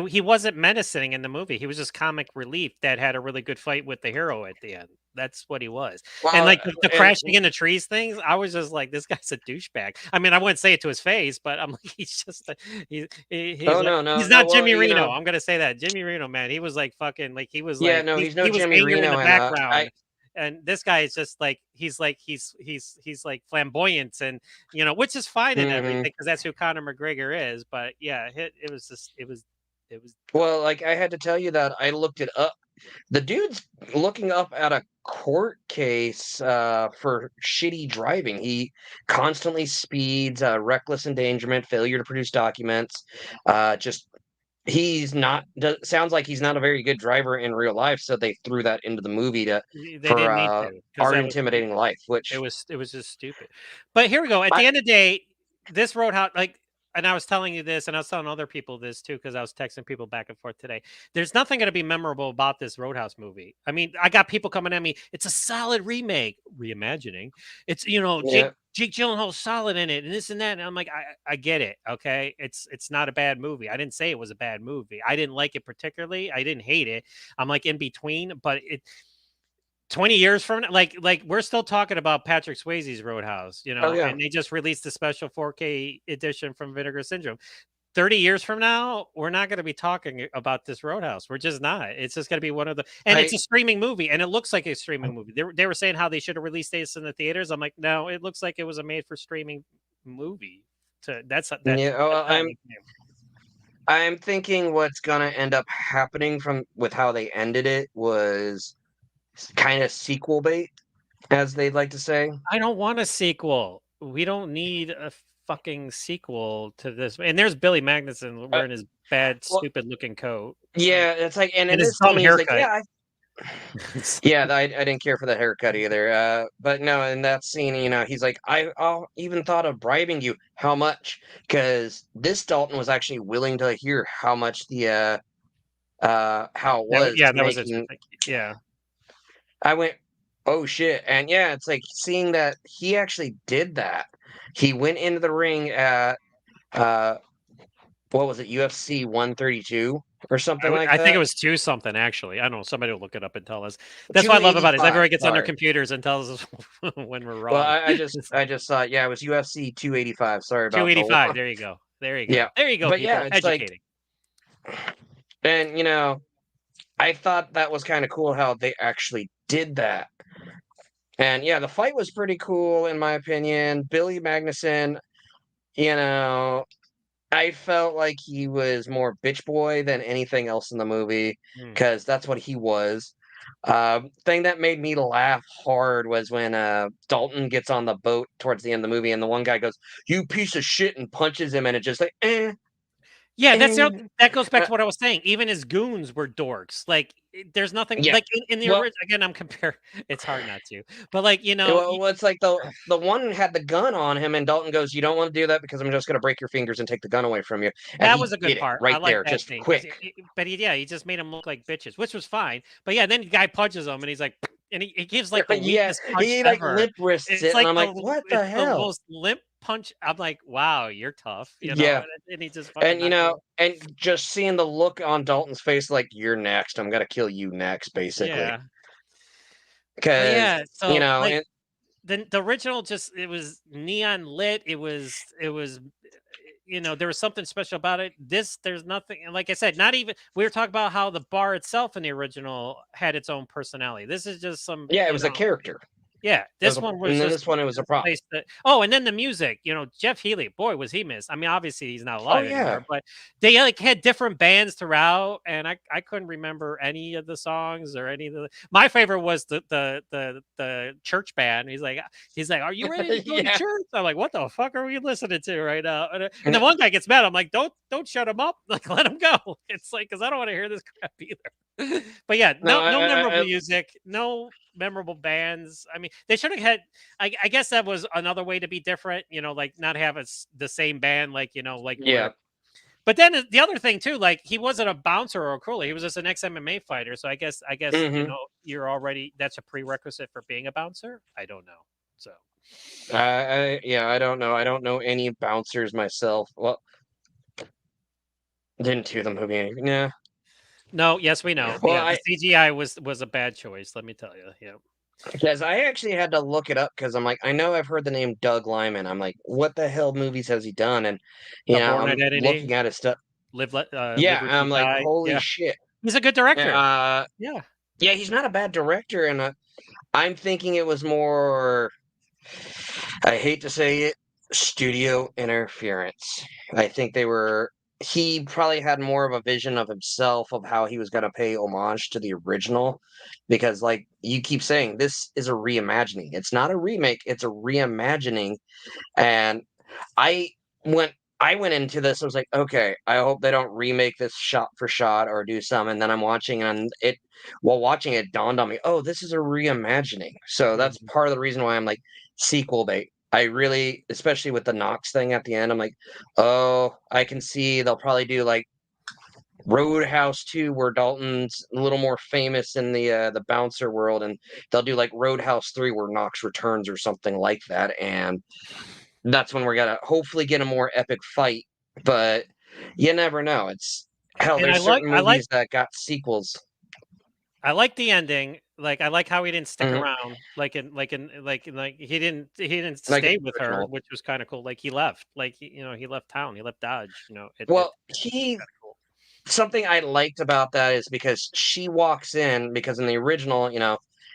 he wasn't menacing in the movie. He was just comic relief that had a really good fight with the hero at the end. That's what he was. And Well, like the and crashing into trees things, I was just like, this guy's a douchebag. I mean, I wouldn't say it to his face, but I'm like, he's just he's oh like no, no, he's no. not Well, Jimmy Reno. I'm gonna say that Jimmy Reno, man. He was like fucking like he was yeah, like no, he's no he was Jimmy angry in Reno, the and background. And this guy is just like he's like flamboyant and which is fine and mhm. everything because that's who Conor McGregor is. But yeah, it was just it was dumb. Well, like I had to tell you that I looked it up. The dude's looking up at a court case for shitty driving. He constantly speeds, reckless endangerment, failure to produce documents. Just he's not. Sounds like he's not a very good driver in real life. So they threw that into the movie to They for didn't need to because art that was intimidating stupid. life. Which It was just stupid. But here we go. At I the end of the day, this Roadhouse, like, and I was telling you this, and I was telling other people this too, because I was texting people back and forth today. There's nothing going to be memorable about this Roadhouse movie. I mean, I got people coming at me. It's a solid remake, reimagining. It's yeah Jake Gyllenhaal's solid in it, and this and that. And I'm like, I get it. Okay, it's not a bad movie. I didn't say it was a bad movie. I didn't like it particularly. I didn't hate it. I'm like in between, but it 20 years from now, like we're still talking about Patrick Swayze's Roadhouse, oh yeah and they just released the special 4K edition from Vinegar Syndrome. 30 years from now, we're not going to be talking about this Roadhouse. We're just not. It's just going to be one of the, and it's I a streaming movie, and it looks like a streaming movie. They were saying how they should have released this in the theaters. I'm like, no, it looks like it was a made for streaming movie. yeah That's well, how it became. I'm thinking what's gonna end up happening from with how they ended it was kind of sequel bait, as they'd like to say. I don't want a sequel. We don't need a fucking sequel to this. And there's Billy Magnuson Uh, wearing his bad, well, stupid looking coat yeah, it's like, and in and his this dumb scene, he's like, haircut. "Yeah, yeah." I didn't care for the haircut either. But no, in that scene, he's like, "I'll even thought of bribing you. How much?" Because this Dalton was actually willing to hear how much the how it was Yeah, that was making. interesting. Yeah. I went, "Oh shit!" And yeah, it's like seeing that he actually did that. He went into the ring at uh what was it, UFC 132, or something like I think it that. was 2 something actually. I don't know. Somebody will look it up and tell us. That's what I love about it is 285. everyone gets on their Sorry. computers and tells us when we're Well, wrong. It's I just saw it. Yeah, it was UFC 285. Sorry about the 285. one. There you go. There you go. Yeah, There you go, but yeah, people. it's like, Educating. and I thought that was kind of cool how they actually did that. And yeah, the fight was pretty cool in my opinion. Billy Magnuson, you know, I felt like he was more bitch boy than anything else in the movie Mm. because that's what he was. Thing that made me laugh hard was when Dalton gets on the boat towards the end of the movie, and the one guy goes, "You piece of shit," and punches him, and it just like, Yeah, eh. that goes back Uh, to what I was saying. Even his goons were dorks. Like, there's nothing yeah. like in the Well, original. Again, I'm compare. It's hard not to, but like it's like the one had the gun on him, and Dalton goes, "You don't want to do that because I'm just gonna break your fingers and take the gun away from you," and that he was a good did it part. I right like there, that just scene because, quick. but yeah, he just made them look like bitches, which was fine. But yeah, then the guy punches him, and he's like, and he gives like the Yeah, weakest punch he like ever. lip wrists It's it, and like I'm like, "What the it's the hell?" most limp punch. I'm like, wow, you're tough, Yeah. and he just fucking And knocks him. and just seeing the look on Dalton's face, like you're next, I'm gonna kill you next, basically. Yeah, but Because yeah, so like and the original just it was neon lit. It was there was something special about it. This there's nothing like I said, not even we were talking about how the bar itself in the original had its own personality. This is just some, yeah, it was a character. yeah, It was this one was and then just this one, it was a prop. place that oh, and then the music, Jeff Healey, boy, was he missed. I mean, obviously he's not Oh alive yeah, anymore, but they like had different bands throughout, and I couldn't remember any of the songs or any of the. My favorite was the church band. He's like, "Are you ready to go to yeah. church?" I'm like, "What the fuck are we listening to right now?" And the one guy gets mad. I'm like, "Don't shut him up. Like, let him go." It's like because I don't want to hear this crap either. But yeah, No, no memorable music, no memorable bands. I mean, they should have had. I guess that was another way to be different. Like not have the same band, like like yeah. where. But then the other thing too, like he wasn't a bouncer or a cooler. He was just an ex MMA fighter. So I guess hmm you're already that's a prerequisite for being a bouncer. I don't know. So yeah, I don't know. I don't know any bouncers myself. Well, didn't do the movie. Yeah. no, yes, we know. Well, Yeah, the CGI was a bad choice. Let me tell you. Yeah, because I actually had to look it up because I'm like, I know I've heard the name Doug Lyman. I'm like, what the hell movies has he done? And the Born I'm Identity, looking at his stuff. Live Yeah, Let I'm You like, Die. holy Yeah, shit. he's a good director. Uh, Yeah. yeah, he's not a bad director, and I'm thinking it was more. I hate to say it, studio interference. I think they were. He probably had more of a vision of himself of how he was going to pay homage to the original, because like you keep saying, this is a reimagining. It's not a remake. It's a reimagining, and I went I went into this, I was like, "Okay, I hope they don't remake this shot for shot or do some," and then I'm watching and it while watching it dawned on me, "Oh, this is a reimagining." So that's Mhm. part of the reason why I'm like, sequel bait. I really especially with the Knox thing at the end, I'm like, "Oh, I can see they'll probably do like Roadhouse 2 where Dalton's a little more famous in the bouncer world, and they'll do like Roadhouse 3 where Knox returns or something like that, and that's when we're gonna hopefully get a more epic fight. But you never know. It's hell. And There's certain I like movies that got sequels. I like the ending. Like I like how he didn't stick Mhm. around. Like he didn't Like stay with her, original. which was kind of cool. Like he left. Like he left town. He left Dodge. It Well, was he kind of cool. something I liked about that is because she walks in because in the original,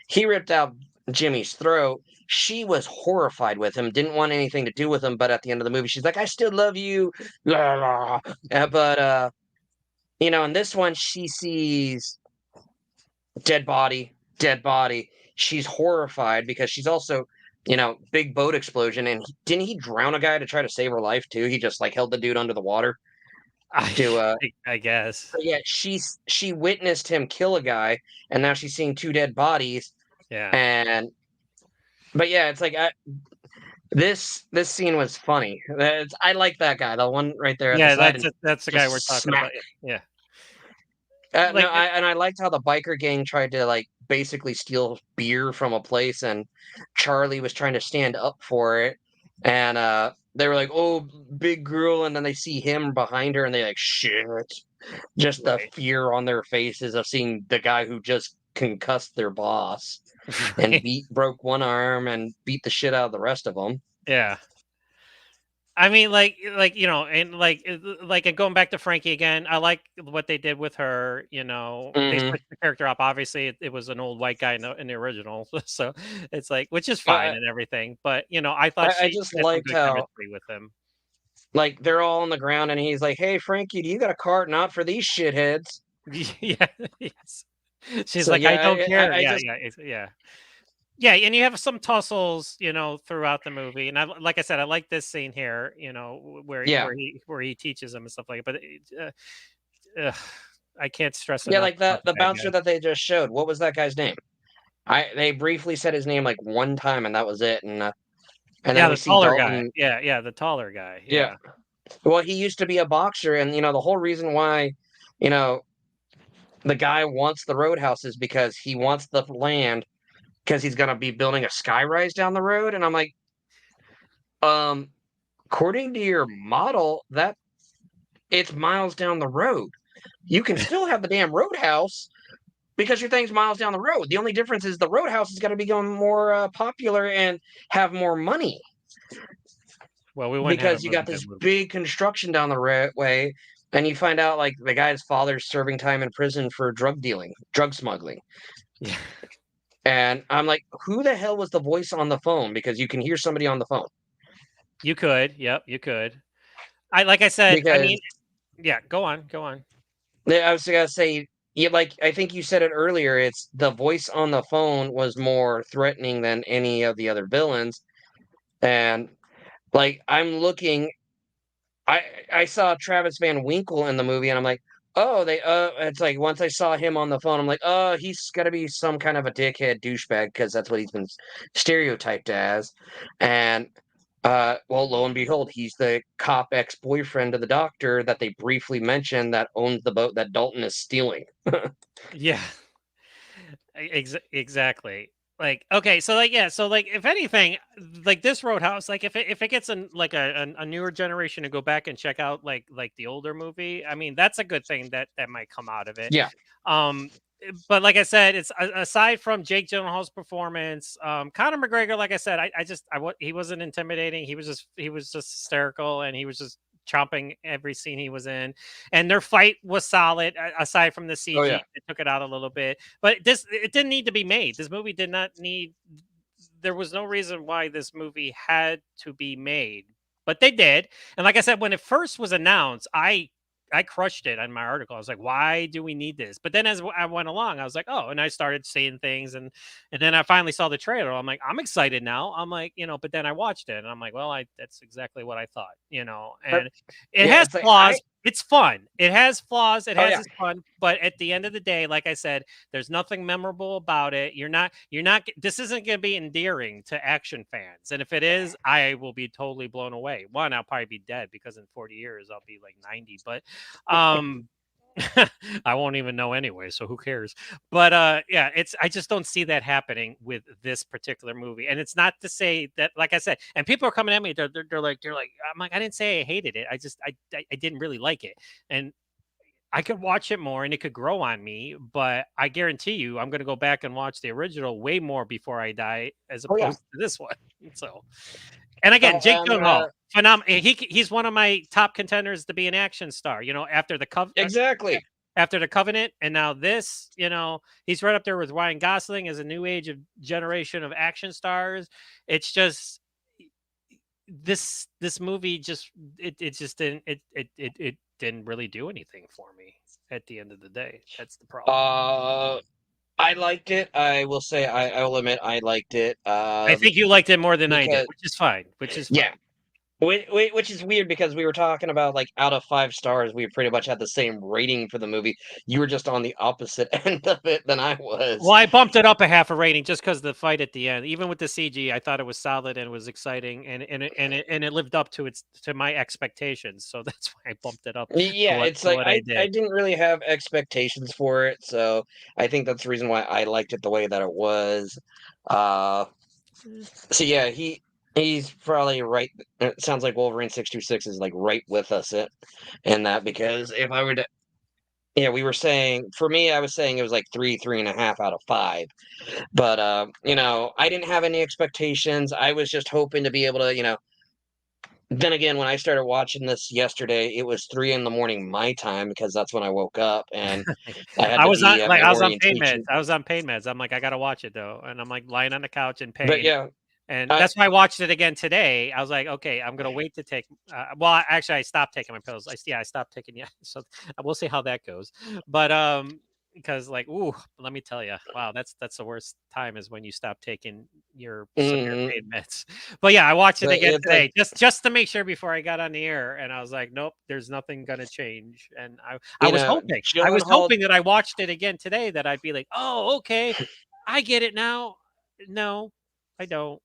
he ripped out Jimmy's throat. She was horrified with him, didn't want anything to do with him. But at the end of the movie, she's like, "I still love you." La, la. But in this one, she sees dead body, dead body. She's horrified because she's also, big boat explosion. And didn't he drown a guy to try to save her life too? He just like held the dude under the water I to I guess. but yeah, she witnessed him kill a guy, and now she's seeing two dead bodies. Yeah. And but yeah, it's like this scene was funny. I like that guy, the one right there at the Yeah. side, That's and that's the guy we're just talking smack. about. Yeah. No, Like I liked how the biker gang tried to like basically steal beer from a place, and Charlie was trying to stand up for it, and they were like, "Oh, big girl," and then they see him behind her, and they like, "Shit." just the Right. fear on their faces of seeing the guy who just concussed their boss and Right. broke one arm and beat the shit out of the rest of them. Yeah. I mean, and going back to Frankie again, I like what they did with her. They Hmm. switched the character up. Obviously, it was an old white guy in the original, so it's like, which is fine and everything. But I thought I she just had some liked good how chemistry with him. like they're all on the ground and he's like, "Hey Frankie, do you got a cart? Not for these shitheads." Yeah, yes. She's So like, I yeah, don't care. I Yeah, just yeah, yeah. Yeah, and you have some tussles, throughout the movie, and like I said, I like this scene here, yeah. where he teaches him and stuff like it. But ugh, I can't stress Yeah, enough like about that the the bad bouncer guy. that they just showed. What was that guy's name? They briefly said his name like one time and that was it. And then Yeah, we the see taller guy. Dalton. Yeah, yeah, the taller guy. Yeah. Yeah, Well, he used to be a boxer, and the whole reason why, you know, the guy wants the roadhouse is because he wants the land because he's gonna be building a skyrise down the road. And I'm like, um, according to your model, that it's miles down the road. You can still have the damn roadhouse because your thing's miles down the road. The only difference is the roadhouse is going to become more popular and have more money well, we wouldn't have a because you got movie this then. big construction down the way, and you find out like the guy's father's serving time in prison for drug dealing, drug smuggling. Yeah, And I'm like, who the hell was the voice on the phone? Because you can hear somebody on the phone. you could. Yep, you could. Like I said, I Because mean, yeah. Go on, go on. I was gonna say, you like I think you said it earlier. It's the voice on the phone was more threatening than any of the other villains. And like I'm looking, I I saw Travis Van Winkle in the movie, and I'm like, oh, they it's like once I saw him on the phone, I'm like, oh, he's got to be some kind of a dickhead douchebag because that's what he's been stereotyped as. And well, lo and behold, he's the cop ex-boyfriend of the doctor that they briefly mentioned that owns the boat that Dalton is stealing. Yeah. Exactly. Like, okay, so like, yeah, so like, if anything, like this Roadhouse, like if it gets a newer generation to go back and check out like the older movie, I mean, that's a good thing that might come out of it. Yeah. Um, but like I said, it's aside from Jake Gyllenhaal's performance, Conor McGregor, like I said, he wasn't intimidating. He was just hysterical, and he was just chomping every scene he was in, and their fight was solid aside from the Oh CG. yeah. It took it out a little bit, but it didn't need to be made. This movie did not need. There was no reason why this movie had to be made, but they did. And like I said, when it first was announced, I crushed it on my article. I was like, why do we need this? But then as I went along, I was like, oh, and I started seeing things, and then I finally saw the trailer. I'm like, I'm excited now. I'm like, but then I watched it and I'm like, well, I that's exactly what I thought, But and it yeah, has it's like flaws. It's fun. It has flaws. It oh has yeah. its fun, but at the end of the day, like I said, there's nothing memorable about it. You're not this isn't going to be endearing to action fans. And if it is, I will be totally blown away. One, I'll probably be dead because in 40 years I'll be like 90, but um I won't even know anyway, so who cares? But yeah, I just don't see that happening with this particular movie. And it's not to say that, like I said, and people are coming at me, they're like, I'm like, I didn't say I hated it. I didn't really like it. And I could watch it more and it could grow on me, but I guarantee you I'm gonna go back and watch the original way more before I die as Oh yeah. opposed to this one. So, and again, Jake And Gyllenhaal, phenomenal. He's one of my top contenders to be an action star. exactly. After the Covenant, and now this, he's right up there with Ryan Gosling as a new age of generation of action stars. It's just this movie just it just didn't didn't really do anything for me at the end of the day. That's the problem. Uh, I liked it. I will say I will admit I liked it. I think you liked it more than I did, Because which is fine. Which is yeah, fine. which is weird because we were talking about like out of 5 stars, we pretty much had the same rating for the movie. You were just on the opposite end of it than I Well, was. I bumped it up a half a rating just because the fight at the end, even with the CG, I thought it was solid and it was exciting, and it lived up to my expectations. So that's why I bumped it up to Yeah, what it's to like what I I did. didn't really have expectations for it, so I think that's the reason why I liked it the way that it was. Uh, so yeah, he's probably right. It sounds like Wolverine 626 is like right with us in that because if I were to Yeah, we were saying for me, I was saying it was like 3.5 out of 5. But I didn't have any expectations. I was just hoping to be able to, then again, when I started watching this yesterday, it was 3 in the morning my time because that's when I woke up and I had I to was on be at like my I was on pain meds. orientation. I was on pain meds. I'm like, I gotta watch it though, and I'm like lying on the couch in But pain. yeah, And I that's why I watched it again today. I was like, okay, I'm gonna wait to take. Actually, I stopped taking my pills. I stopped taking. Yeah, so we'll see how that goes. But because like, ooh, let me tell you, wow, that's the worst time is when you stop taking your severe mhm, pain meds. But yeah, I watched it but again it's like today just to make sure before I got on the air, and I was like, nope, there's nothing gonna change. And I was Gyllenhaal. hoping that I watched it again today that I'd be like, oh, okay, I get it now. No, I don't.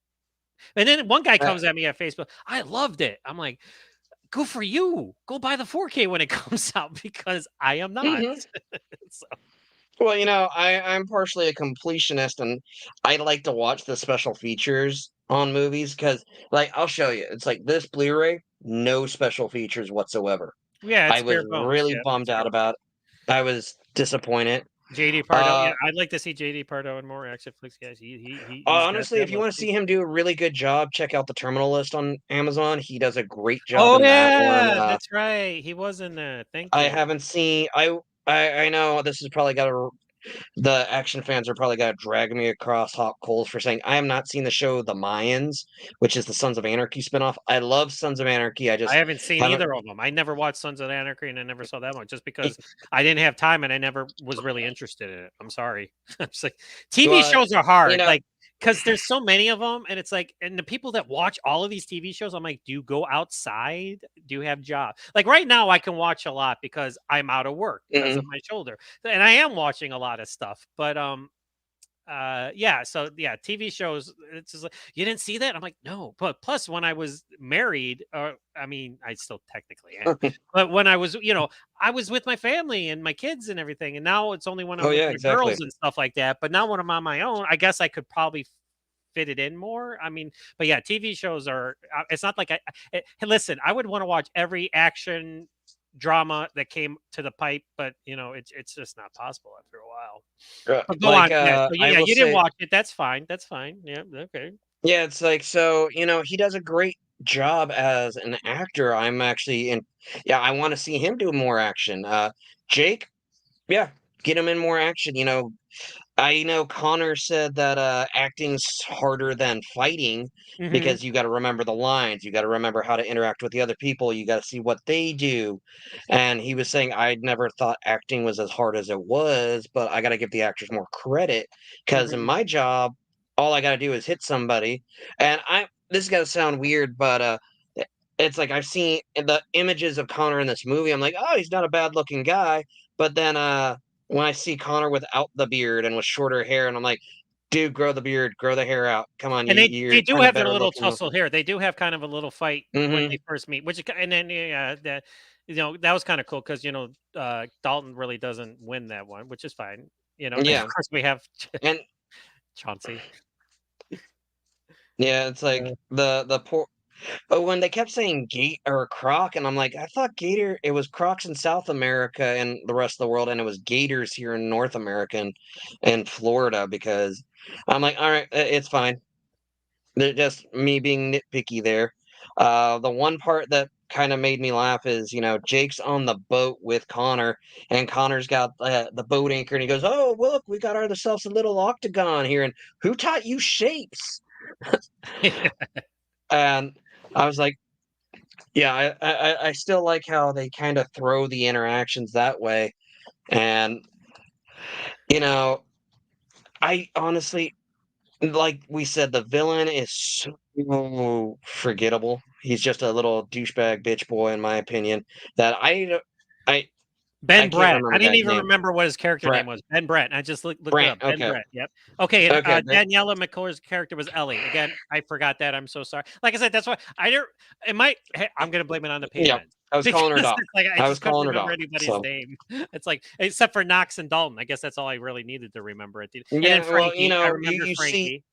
And then one guy Uh, comes at me at Facebook, "I loved it." I'm like, "Good for you. Go buy the 4K when it comes out because I am not." mhm. So Well, I'm partially a completionist, and I like to watch the special features on movies because, like, I'll show you. It's like this Blu-ray, no special features whatsoever. yeah, I it's was bare bones. really Yeah, bummed it's bare out bones. about it. I was disappointed. JD Pardo, yeah, Uh, I'd like to see JD Pardo in more Action-Flix guys. He's got Honestly, that if you look. wanna see him do a really good job, check out The Terminal List on Amazon. He does a great job Oh in that one. yeah, that's right. He was in that. Thank I you. haven't seen I know this has probably got a the action fans are probably gonna drag me across hot coals for saying I have not seen the show The Mayans, which is the Sons of Anarchy spinoff. I love Sons of Anarchy, I I just haven't seen haven't either of them. I never watched Sons of Anarchy, and I never saw that one just because I didn't have time and I never was really interested in it. I'm sorry. I'm just like TV well, shows are you hard, know like because there's so many of them, and it's like, and the people that watch all of these TV shows, I'm like, do you go outside? Do you have job? Like right now, I can watch a lot because I'm out of work because of mhm, my shoulder, and I am watching a lot of stuff. But yeah, so yeah, TV shows, it's just like, you didn't see that? I'm like, no. But plus when I was married, I mean, I still technically am, but when I was, I was with my family and my kids and everything, and now it's only when Oh, I'm with yeah, my exactly. girls and stuff like that. But now when I'm on my own, I guess I could probably fit it in more. I mean, but yeah, TV shows are, it's not like hey, listen, I would want to watch every action drama that came to the pipe, but it's just not possible after a while. But go Like, on. Yeah. So I yeah, will you didn't say watch it. That's fine. That's fine. Yeah. Okay. yeah, it's like, so, he does a great job as an actor. I'm actually in yeah, I wanna see him do more action. Jake, yeah, get him in more action, I know Connor said that, acting's harder than fighting Hmm. because you gotta remember the lines, you gotta remember how to interact with the other people, you gotta see what they do, and he was saying, "I'd never thought acting was as hard as it was, but I gotta give the actors more credit because in Hmm. my job, all I gotta do is hit somebody," and this is gonna sound weird, but, it's like I've seen the images of Connor in this movie, I'm like, "Oh, he's not a bad-looking guy," but then, when I see Connor without the beard and with shorter hair, and I'm like, "Dude, grow the beard, grow the hair out. Come on, And they you're do kind of have their better little looking." tussle here. They do have kind of a little fight when they Mhm. first meet, and then yeah, that was kind of cool because Dalton really doesn't win that one, which is fine. And of Yeah, course we have and Chauncey. yeah, it's like the poor but when they kept saying gate or croc, and I'm like, I thought gator it was crocs in South America and the rest of the world, and it was gators here in North America and Florida because I'm like, "Alright, it's fine." They're just me being nitpicky there. The one part that kinda made me laugh is, Jake's on the boat with Connor, and Connor's got, the boat anchor, and he goes, "Oh, look, we got ourselves a little octagon here, and who taught you shapes?" And I was like, yeah, I still like how they kinda throw the interactions that way, and, you know, I honestly like we said, the villain is so forgettable. He's just a little douchebag bitch boy, in my opinion, that I I Ben can't Brett. remember I the didn't guy's even name. remember what his character name Brett. was. Ben Brett. I just looked it Brant, up. Ben okay. Brett. Yep. Okay. And Okay, Daniela McClure's character was Ellie. Again, I forgot that. I'm so sorry. Like I said, that's why I don't. It might. Hey, I'm gonna blame it on the pain yeah, meds I was because calling her it's Doc. like I I was just couldn't calling her remember Doc, anybody's so name. It's like except for Knox and Dalton. I guess that's all I really needed to remember. And then yeah, well, Frankie. I you remember you see Frankie.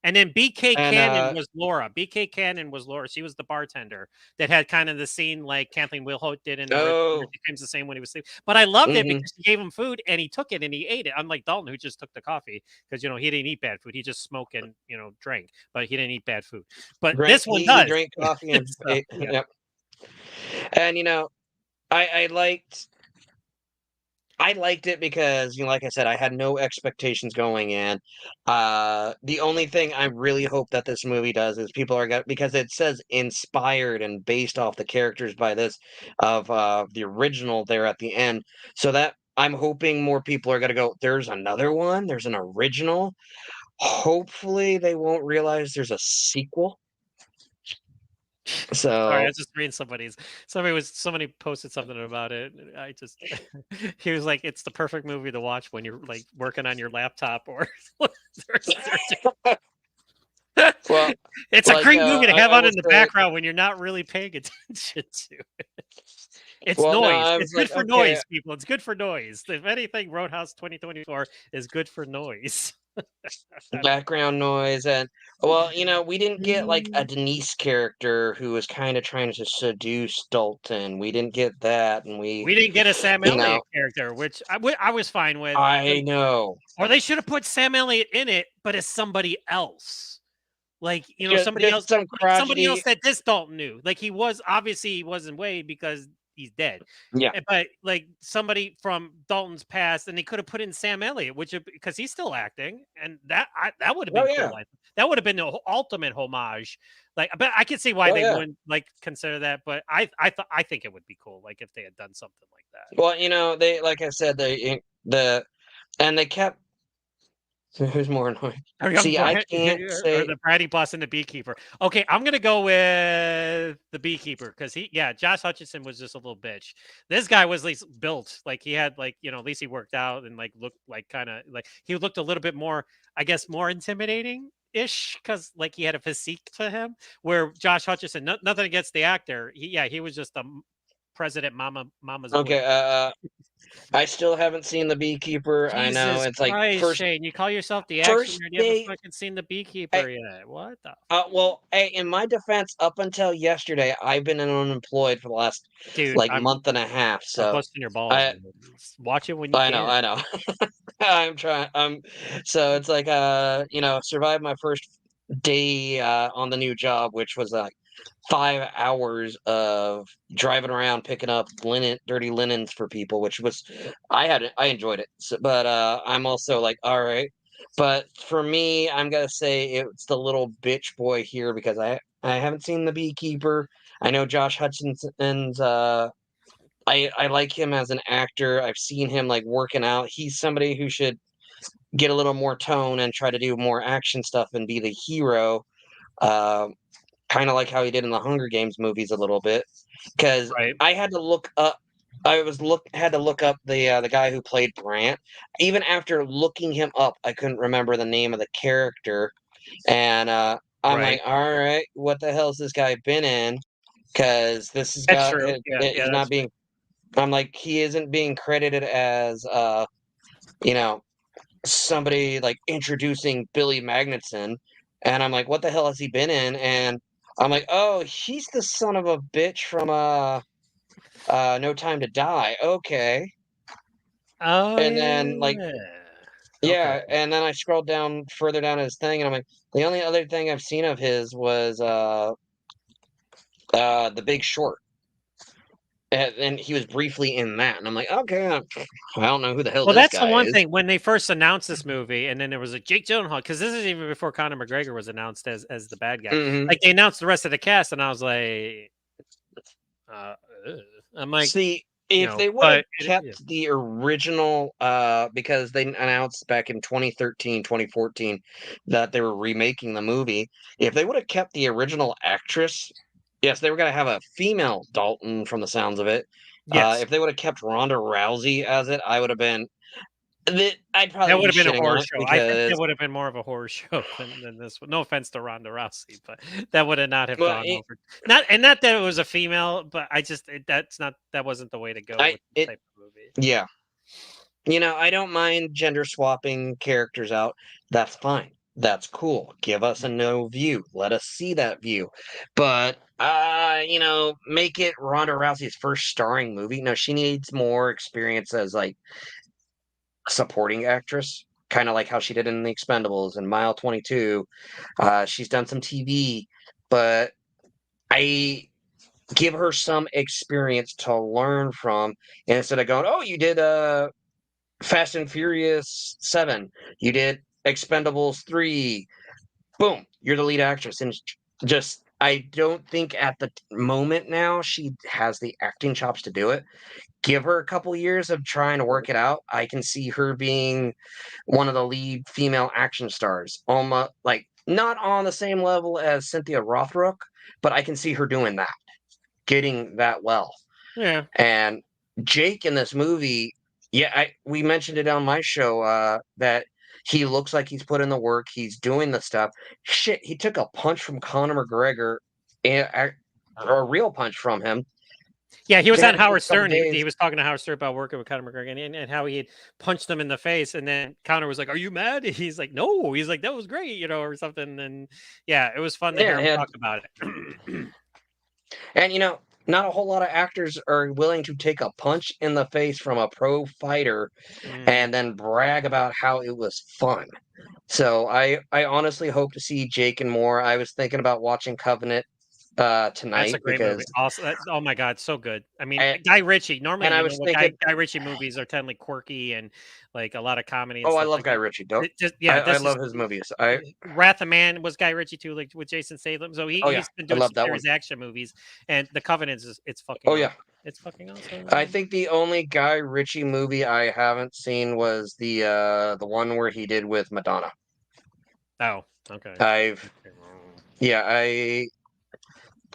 And then BK And Cannon was Laura. BK Cannon was Laura. She was the bartender that had kind of the scene like Kathleen Wilhoit did in the oh, Times the Same when he was sleeping. But I loved it mhm. because she gave him food and he took it and he ate it. Unlike Dalton, who just took the coffee because he didn't eat bad food. He just smoked and drank, but he didn't eat bad food. But this one He does. drank coffee and So, yeah. yep. And I liked it because, like I said, I had no expectations going in. The only thing I really hope that this movie does is people are going because it says inspired and based off the characters by this of the original there at the end. So that I'm hoping more people are going to go, there's another one, there's an original. Hopefully they won't realize there's a sequel. Sorry, I So was just reading somebody posted something about it. I just he was like, it's the perfect movie to watch when you're like working on your laptop or well, it's a great movie to have I on will in the say, background when you're not really paying attention to it. It's well, no, noise. I It's was good like, for okay, noise, people. It's good for noise. If anything, Roadhouse 2024 is good for noise. background noise. And well, we didn't get like a Denise character who was kind of trying to seduce Dalton. We didn't get that. And We didn't get a Sam you Elliott know character, which I was fine with. I know Or they should have put Sam Elliott in it, but as somebody else. Like, somebody just else some somebody else crotchety. that this Dalton knew. Like he wasn't Wade because he's dead. Yeah. But like somebody from Dalton's past, and they could have put in Sam Elliott, because he's still acting, and that would have Oh been yeah. cool. That would have been the ultimate homage. Like, but I could see why Oh they yeah. wouldn't like consider that. But I think it would be cool, like if they had done something like that. Well, they like I said, they kept. Who's more annoying? Or See, I can't the say. bratty boss and the beekeeper. Okay, I'm gonna go with the beekeeper because Josh Hutcherson was just a little bitch. This guy was at least built, like he had at least he worked out and like looked like kind of like he looked a little bit more, I guess, more intimidating ish because like he had a physique to him. Where Josh Hutcherson, nothing against the actor, he was just a president mama's boy. Okay, I still haven't seen The Beekeeper. I know Jesus it's like Christ, first Shane! You call yourself the action first nerd? You haven't day. fucking seen the beekeeper yet? What the Well, hey, in my defense, up until yesterday, I've been unemployed for the last dude? like month and a half. I'm So busting your balls, I, man. Watch it when you I know, can. I know. I'm trying. So it's like survived my first day on the new job, which was like 5 hours of driving around picking up dirty linens for people, which was I enjoyed it. So, but I'm also like, all right. But for me, I'm gonna say it's the little bitch boy here because I haven't seen The Beekeeper. I know Josh Hutchinson's. I like him as an actor. I've seen him like working out. He's somebody who should get a little more tone and try to do more action stuff and be the hero. Uh, kind of like how he did in the Hunger Games movies a little bit. Because Right. I had to look up. Had to look up the guy who played Brant. Even after looking him up, I couldn't remember the name of the character, and I'm Right. like, all right, what the hell's this guy been in? Because this has That's got true. Yeah. Yeah. he's not That's being. I'm like, he isn't being credited as you know, somebody like introducing Billy Magnuson, and I'm like, what the hell has he been in? And I'm like, oh, he's the son of a bitch from No Time to Die. Okay. Oh And then like, yeah. Okay. yeah, and then I scrolled down further down his thing, and I'm like, the only other thing I've seen of his was The Big Short. And he was briefly in that, and I'm like, okay, I don't know who the hell Well, this that's the guy one is. thing when they first announced this movie, and then there was a Jake Gyllenhaal because this is even before Conor McGregor was announced as the bad guy. Hmm. Like they announced the rest of the cast, and I was like, uh, ugh. I'm like, See, if they would have but yeah. kept the original, because they announced back in 2013, 2014 that they were remaking the movie, if they would have kept the original actress, yes, they were going to have a female Dalton from the sounds of it. Yes. If they would have kept Ronda Rousey as it, I would have been. I'd probably That would be have been a shitting on horror it show. I think that because, would have been more of a horror show than this one. No offense to Ronda Rousey, but that would have not have well, gone over. Not that it was a female, but I just that wasn't the way to go with this type of movie. yeah. I don't mind gender swapping characters out. That's fine. that's cool. Give us a no view. Let us see that view. But make it Ronda Rousey's first starring movie. No, she needs more experience as like a supporting actress, kind of like how she did in The Expendables and Mile 22. She's done some TV, but I give her some experience to learn from instead of going, "Oh, you did Fast and Furious 7. You did Expendables 3. Boom, you're the lead actress." And just, I don't think at the moment now she has the acting chops to do it. Give her a couple years of trying to work it out. I can see her being one of the lead female action stars. Almost like not on the same level as Cynthia Rothrock, but I can see her doing that, getting that well. Yeah. And Jake in this movie, yeah, we mentioned it on my show that he looks like he's put in the work. He's doing the stuff. Shit, he took a punch from Conor McGregor, a real punch from him. Yeah, he was They had on to take Howard a couple Stern. He days. was talking to Howard Stern about working with Conor McGregor and how he had punched him in the face. And then Conor was like, "Are you mad?" He's like, "No." He's like, "That was great," or something. And yeah, it was fun to hear him talk about it. And not a whole lot of actors are willing to take a punch in the face from a pro fighter and then brag about how it was fun. So I honestly hope to see Jake and more. I was thinking about watching Covenant That's a tonight great movie. because Also, oh my God, so good. I mean, I, Guy Ritchie. Normally, and I was what thinking, Guy Ritchie movies are tend to quirky and like a lot of comedy and oh, I stuff love like Guy that. Ritchie. Don't It just I this is love his movies. I Wrath of Man was Guy Ritchie too, like with Jason Statham. So Oh yeah, he's been I doing love some that one. serious action movies, and The Covenant is it's Oh fucking yeah, awesome. It's fucking I awesome. think the only Guy Ritchie movie I haven't seen was the one where he did with Madonna. Oh, okay. I've yeah,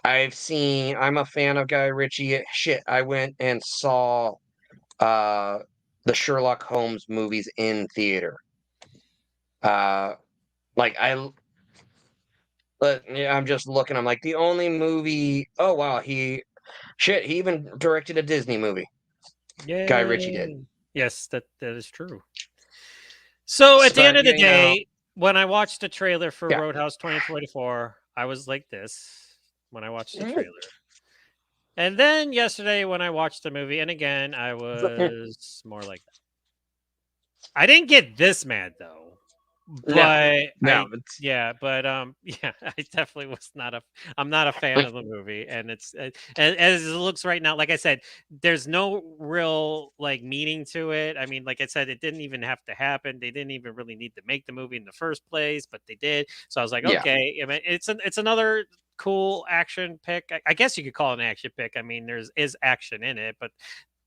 I've seen. I'm a fan of Guy Ritchie. Shit, I went and saw uh the Sherlock Holmes movies in theater. Uh, like but yeah, I'm just looking. I'm like the only movie. Oh wow, he even directed a Disney movie. Guy Ritchie did. Yay! Yes, that is true. So at the end But of the yeah, day, when I watched the trailer for yeah. Roadhouse 2024, I was like this when I watched the Mm. trailer. And then yesterday when I watched the movie, and again, I was more like that. I didn't get this mad though. No, But no, it's yeah, but yeah, I definitely was not I'm not a fan of the movie, and it's as it looks right now. Like I said, there's no real like meaning to it. I mean, like I said, it didn't even have to happen. They didn't even really need to make the movie in the first place, but they did. So I was like, yeah, okay, I mean, it's another cool action pick. I guess you could call it an action pick. I mean, is action in it, but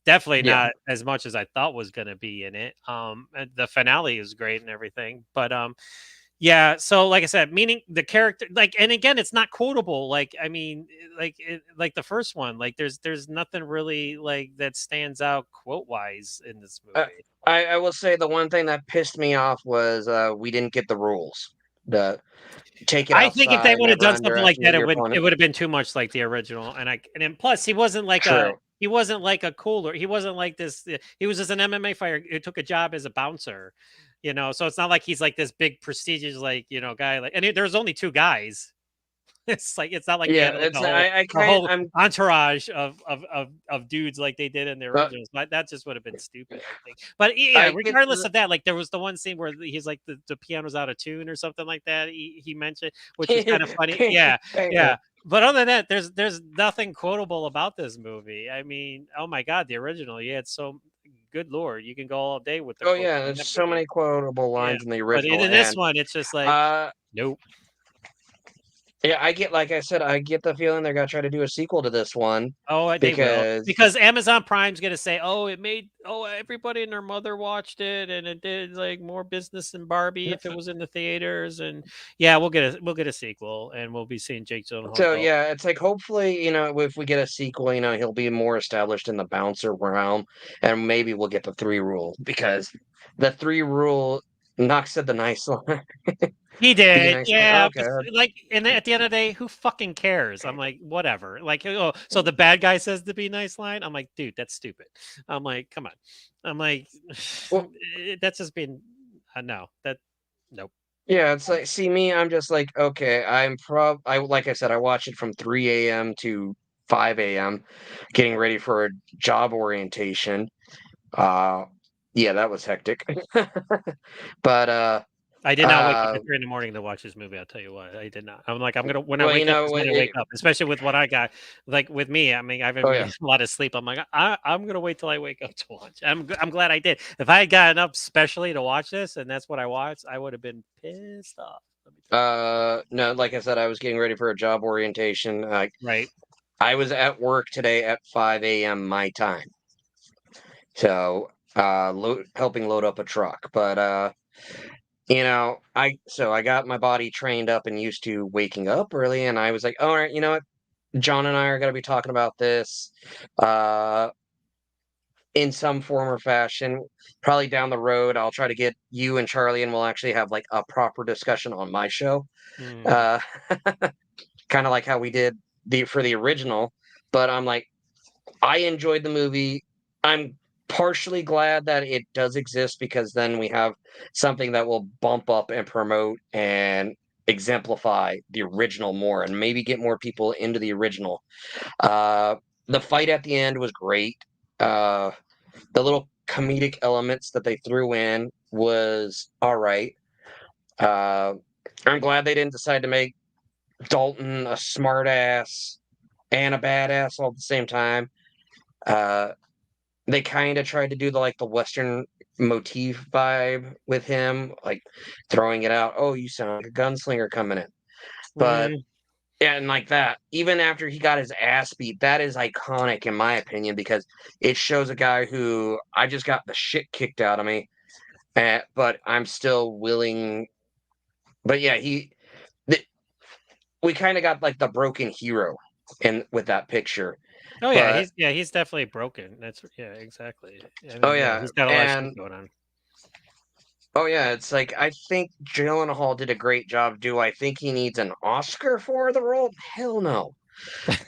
definitely yeah. not as much as I thought was gonna be in it. And the finale is great and everything, but yeah. So, like I said, meaning the character, like, and again, it's not quotable. Like, I mean, like the first one, like there's nothing really like that stands out quote wise in this Uh, movie. I will say the one thing that pissed me off was we didn't get the rules. The take it I think if they outside, would have never done something like underestimate that, your it opponent. would have been too much like the original. And then plus True. he wasn't like a cooler. He wasn't like this. He was just an MMA fighter who took a job as a bouncer, So it's not like he's like this big prestigious like guy like. And there's only two guys. It's not like they Yeah, had like it's I a kind whole I'm entourage of dudes like they did in the uh, originals. That just would have been stupid, I think. But yeah, I get regardless of that, like there was the one scene where he's like the piano's out of tune or something like that. He mentioned, which was kind of funny. Yeah, yeah. yeah. But other than that, there's nothing quotable about this movie. I mean, oh my god, the original. Yeah, it's so good lord, you can go all day with the Oh quotes yeah, in there's that so movie. many quotable Yeah, lines in the but original, in this and one, it's just like uh nope. yeah, like I said, I get the feeling they're gonna try to do a sequel to this one They will because because Amazon Prime's gonna say, "Oh, it made everybody and their mother watched it, and it did like more business than Barbie if it was in the theaters." And yeah, we'll get a sequel, and we'll be seeing Jake Gyllenhaal so go. yeah, it's like hopefully, if we get a sequel, he'll be more established in the bouncer realm, and maybe we'll get the three rule because the three rule Knox said the nice line. He Be did, nice. Like, yeah. okay. Like, and at the end of the day, who fucking cares? I'm like, whatever. Like, oh, so the bad guy says the be nice line. I'm like, dude, that's stupid. I'm like, come on. I'm like, Well, that's just being no, that nope. Yeah, it's like, see me, I'm just like, okay, like I said, I watch it from 3 a.m. to 5 a.m., getting ready for a job orientation. Uh, yeah, that was hectic. But I did not wake up uh, at 3 in the morning to watch this movie, I'll tell you what, I did not. I'm like, when I well, you wake up, know it's what? when I wake up, especially with what I got. Like, with me, I mean, I've been Oh getting yeah. a lot of sleep. I'm like, I'm gonna wait till I wake up to watch. I'm glad I did. If I had gotten up specially to watch this and that's what I watched, I would have been pissed off, let me tell you. No, like I said, I was getting ready for a job orientation. Right. I was at work today at 5 a.m. my time, so helping load up a truck. But I got my body trained up and used to waking up early, and I was like, all right, you know what? John and I are going to be talking about this uh, in some form or fashion. Probably down the road, I'll try to get you and Charlie, and we'll actually have like a proper discussion on my show, Mhm. uh, kind of like how we did for the original. But I'm like, I enjoyed the movie. I'm partially glad that it does exist because then we have something that will bump up and promote and exemplify the original more and maybe get more people into the original. Uh, the fight at the end was great. Uh, the little comedic elements that they threw in was all right. Uh, I'm glad they didn't decide to make Dalton a smartass and a badass all at the same time. Uh, they kind of tried to do the Western motif vibe with him, like throwing it out. Oh, you sound like a gunslinger coming in. But Mm. yeah, and like that, even after he got his ass beat, that is iconic in my opinion because it shows a guy who I just got the shit kicked out of me, but I'm still willing. But yeah, th- we kind of got like the broken hero in with that picture. Oh, But yeah, he's definitely broken. That's yeah, exactly. I oh mean, yeah, yeah, he's got a lot of shit and going on. oh yeah, it's like I think Gyllenhaal did a great job. Do I think he needs an Oscar for the role? Hell no.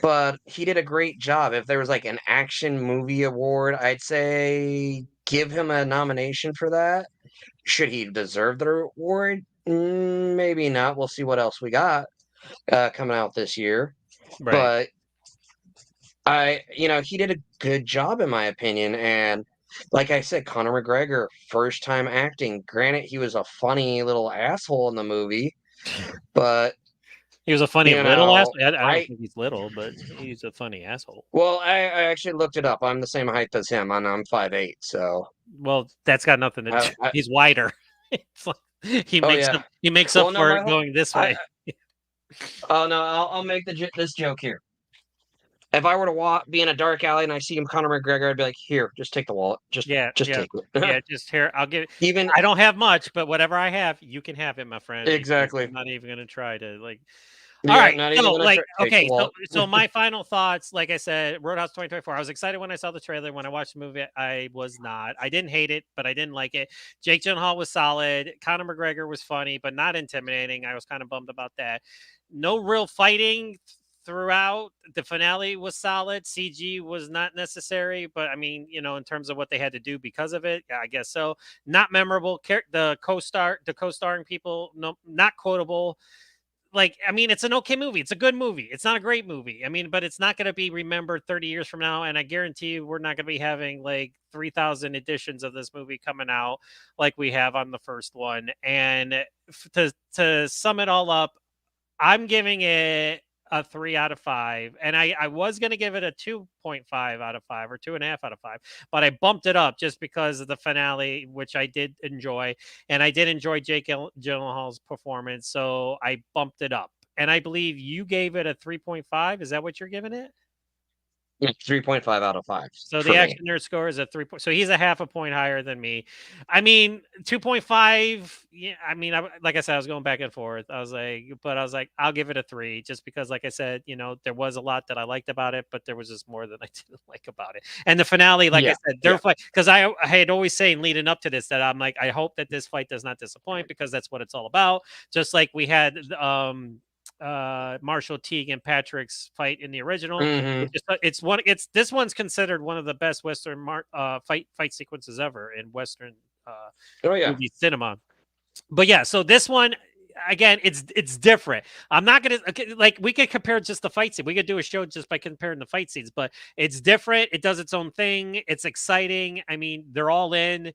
But he did a great job. If there was like an action movie award, I'd say give him a nomination for that. Should he deserve the award? Maybe not. We'll see what else we got coming out this year. Right. But he did a good job in my opinion. And like I said, Conor McGregor, first time acting. Granted, he was a funny little asshole in the movie, but He was a funny you little know, asshole. I don't think he's little, but he's a funny asshole. I actually looked it up. I'm the same height as him, and I'm 5'8", so Well, that's got nothing to do. I He's wider. It's like oh yeah. he makes up Well, no, for it going this I way. oh no, I'll make this joke here. If I were to be in a dark alley and I see him, Conor McGregor, I'd be like, "Here, just take the wallet. Yeah, Just yeah, take it." yeah. Just here, I'll give. Even I don't have much, but whatever I have, you can have it, my friend. Because exactly. I'm not even gonna try to like. All Yeah, right, not even so gonna like, try. Take the okay, wallet. so my final thoughts, like I said, Roadhouse 2024. I was excited when I saw the trailer. When I watched the movie, I was not. I didn't hate it, but I didn't like it. Jake Gyllenhaal was solid. Conor McGregor was funny, but not intimidating. I was kind of bummed about that. No real fighting throughout. The finale was solid. CG was not necessary, but I mean, in terms of what they had to do because of it, yeah, I guess so. Not memorable. The co-starring people, no, not quotable. Like, I mean, it's an okay movie. It's a good movie. It's not a great movie. I mean, but it's not going to be remembered 30 years from now. And I guarantee you, we're not going to be having like 3,000 editions of this movie coming out like we have on the first one. And to sum it all up, I'm giving it a 3 out of 5. And I was going to give it a 2.5 out of 5 or 2.5 out of 5, but I bumped it up just because of the finale, which I did enjoy. And I did enjoy Jake Gyllenhaal's performance. So I bumped it up. And I believe you gave it a 3.5. Is that what you're giving it? Yeah, 3.5 out of 5 So for the me. action nerd score is a 3 point. So he's a half a point higher than me. I mean, 2.5. Yeah. I mean, like I said, I was going back and forth. But I was like, I'll give it a 3 just because, like I said, there was a lot that I liked about it, but there was just more that I didn't like about it. And the finale, like I Yeah, said, yeah. their fight, because I had always saying leading up to this that I'm like, I hope that this fight does not disappoint because that's what it's all about. Just like we had, Marshall Teague and Patrick's fight in the original. Hmm. It's this one's considered one of the best Western fight sequences ever in Western Oh yeah. movie cinema. But yeah, so this one, again, it's different. I'm not gonna like we could compare just the fight scene. We could do a show just by comparing the fight scenes, but it's different. It does its own thing. It's exciting. I mean, they're all in.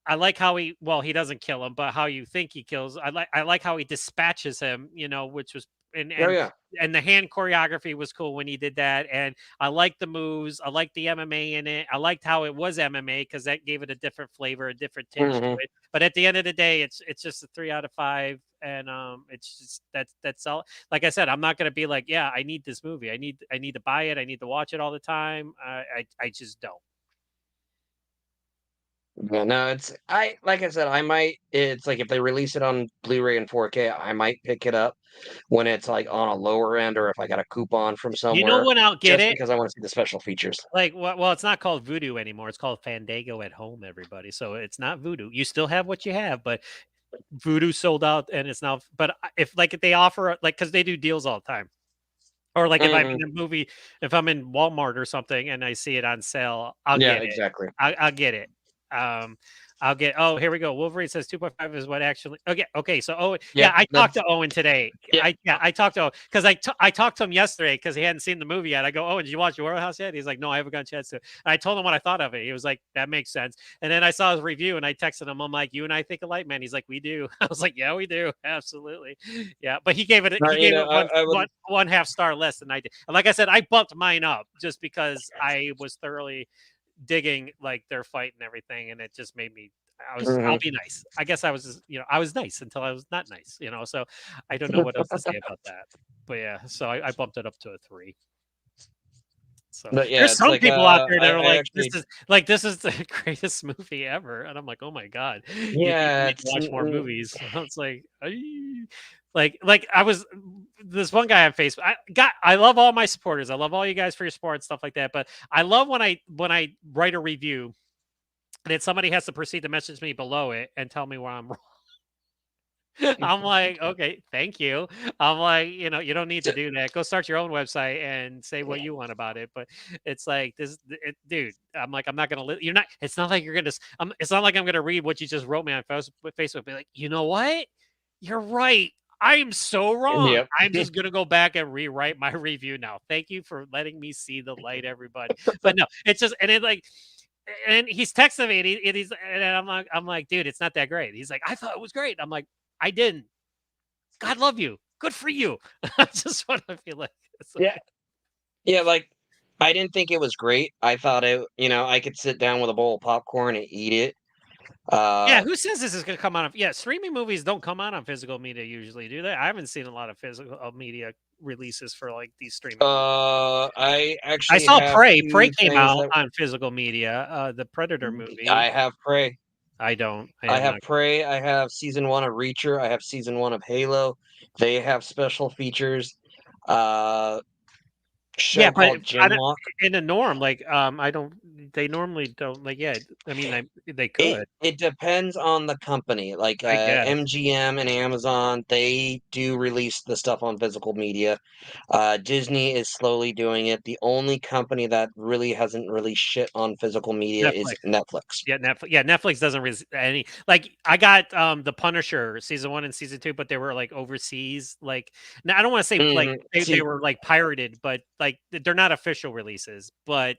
I like how he doesn't kill him, but how you think he kills. I like how he dispatches him, which was and Oh and yeah. and the hand choreography was cool when he did that. And I like the moves. I like the MMA in it. I liked how it was MMA because that gave it a different flavor, a different tinge to Hmm. it. But at the end of the day, it's just a 3 out of 5. And it's just that's all. Like I said, I'm not gonna be like, yeah, I need this movie. I need to buy it. I need to watch it all the time. I just don't. Yeah, no, I like I said, I might. It's like if they release it on Blu-ray and 4K, I might pick it up when it's like on a lower end, or if I got a coupon from You know somewhere, when I'll get just it? because I want to see the special features. Like, well, it's not called Voodoo anymore. It's called Fandango at Home, everybody. So it's not Voodoo. You still have what you have, but Voodoo sold out, and it's now. But if they offer like because they do deals all the time, or like if I'm Hmm. in a movie, if I'm in Walmart or something and I see it on sale, I'll Yeah, get it. exactly. I'll get it. Um, I'll get. Oh, here we go. Wolverine says 2.5 is what actually. Okay, okay. So Owen, yeah, Yep, I talked that's to Owen today. yeah. I talked to Owen because I talked to him yesterday because he hadn't seen the movie yet. I go, Owen, did you watch Your House yet? He's like, no, I haven't got a chance to. And I told him what I thought of it. He was like, that makes sense. And then I saw his review and I texted him. I'm like, you and I think alike, man. He's like, we do. I was like, yeah, we do, absolutely. Yeah, but he gave it No, he you gave know, it one I would. one one half star less than I did. And like I said, I bumped mine up just because I was thoroughly digging like their fight and everything, and it just made me. I'll Mhm. be nice. I guess I was I was nice until I was not nice. So I don't know what else to say about that. But yeah, so I bumped it up to a 3. So But yeah, there's it's some like people out there that are I like, actually. this is the greatest movie ever, and I'm like, oh my god, you Yeah, need to it's watch more movies. It's like, like I was this one guy on Facebook. I love all my supporters. I love all you guys for your support and stuff like that. But I love when I write a review and then somebody has to proceed to message me below it and tell me where I'm wrong. I'm like, okay, thank you. I'm like, you don't need to do that. Go start your own website and say what you want about it. But it's like dude. I'm like, I'm not gonna. You're not. It's not like you're gonna. It's not like I'm gonna read what you just wrote me on Facebook. Be like, you know what? You're right. I am so wrong. yep. I'm just gonna go back and rewrite my review now. Thank you for letting me see the light, everybody. But no, it's just and it like and he's texting me and I'm like, dude, it's not that great. He's like, I thought it was great. I'm like, I didn't. God love you. Good for you. That's just what I feel like. It's Yeah, like yeah. Like I didn't think it was great. I thought I could sit down with a bowl of popcorn and eat it. yeah, Uh, who says this is gonna come out of yeah, streaming movies don't come out on physical media usually, do they? I haven't seen a lot of physical media releases for like these streaming movies. I I actually saw have Prey. Prey two came things out that on physical media, the Predator movie. I have Prey. I don't. I I have have not. Prey. I have season one of Reacher. I have season one of Halo. They have special features. Uh, Yeah, show but called I don't Genlock. in the norm, like, I don't they normally don't like, yeah, I mean, they It could, it depends on the company. Like I guess. MGM and Amazon, they do release the stuff on physical media. Disney is slowly doing it. The only company that really hasn't released shit on physical media is Netflix. Netflix. Yeah, Netflix doesn't any like I got The Punisher season 1 and season 2, but they were like overseas. Like now I don't want to say like they See, were like pirated, but like they're not official releases, but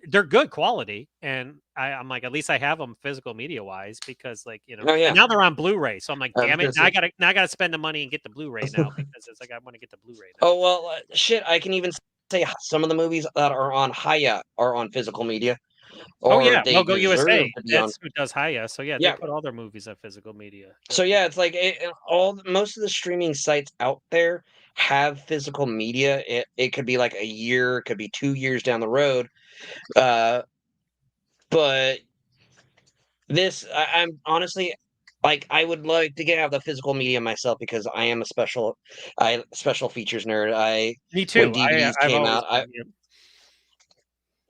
they're good quality. And I'm like, at least I have them physical media wise because oh and yeah, now they're on Blu-ray. So I'm like, I was damn it. gonna say. Now I gotta spend the money and get the Blu-ray now because it's like I want to get the Blu-ray now. Oh well, shit. I can even say some of the movies that are on Hiya are on physical media, Oh or yeah, they Logo USA. deserve to be on. That's who does Hiya. So yeah, they Yeah. put all their movies on physical media. So Yep. yeah, it's like most of the streaming sites out there have physical media. It could be like a year, it could be 2 years down the road. Uh, but I'm honestly like I would like to have the physical media myself because I am a special features nerd. Me When too. DVDs I've came always out, been. Yep.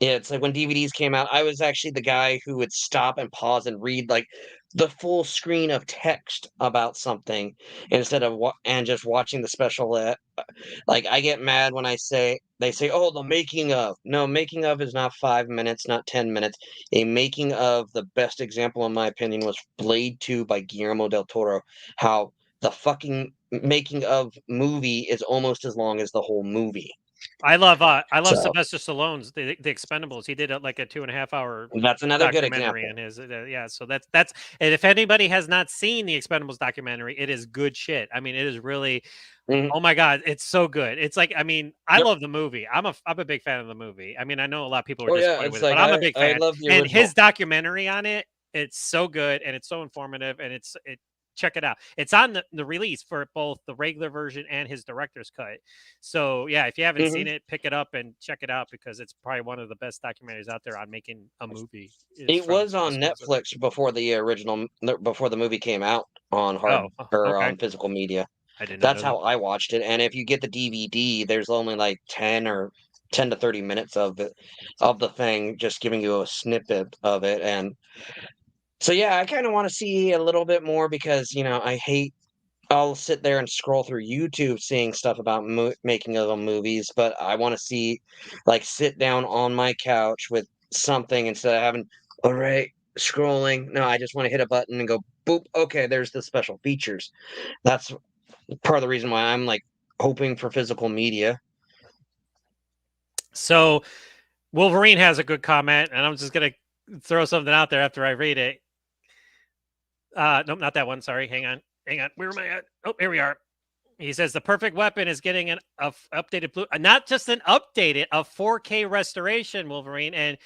yeah, it's like when DVDs came out, I was actually the guy who would stop and pause and read like the full screen of text about something instead of and just watching the special. Like I get mad when they say, "Oh, the making of." No, making of is not 5 minutes, not 10 minutes. A making of, the best example, in my opinion, was Blade 2 by Guillermo del Toro. How the fucking making of movie is almost as long as the whole movie. I love So Sylvester Stallone's the Expendables. He did like a 2.5 hour that's another good documentary example. in his yeah. So that's and if anybody has not seen the Expendables documentary, it is good shit. I mean, it is really. Mhm. Oh my god, it's so good. It's like, I mean, I Yep. love the movie. I'm a big fan of the movie. I mean, I know a lot of people are Oh yeah, disappointed it's with it, but like I'm a big I fan. love the And original. his documentary on it, it's so good and it's so informative and it check it out. It's on the release for both the regular version and his director's cut. So yeah, if you haven't Hmm. seen it, pick it up and check it out because it's probably one of the best documentaries out there on making a movie is It from was on Sylvester. Netflix before the original, before the movie came out on hard Oh, or okay. on physical media. I did not That's know that. how I watched it. And if you get the DVD, there's only like 10 to 30 minutes of the thing, just giving you a snippet of it. And so yeah, I kind of want to see a little bit more because I hate. I'll sit there and scroll through YouTube seeing stuff about making of the movies, but I want to see, like, sit down on my couch with something instead of having, all right, scrolling. No, I just want to hit a button and go, boop, okay, there's the special features. That's part of the reason why I'm like hoping for physical media. So Wolverine has a good comment, and I'm just gonna throw something out there after I read it. Nope, not that one. Sorry, hang on, hang on. Where am I at? Oh, here we are. He says the perfect weapon is getting an updated blue, not just an updated, a 4K restoration. Wolverine, and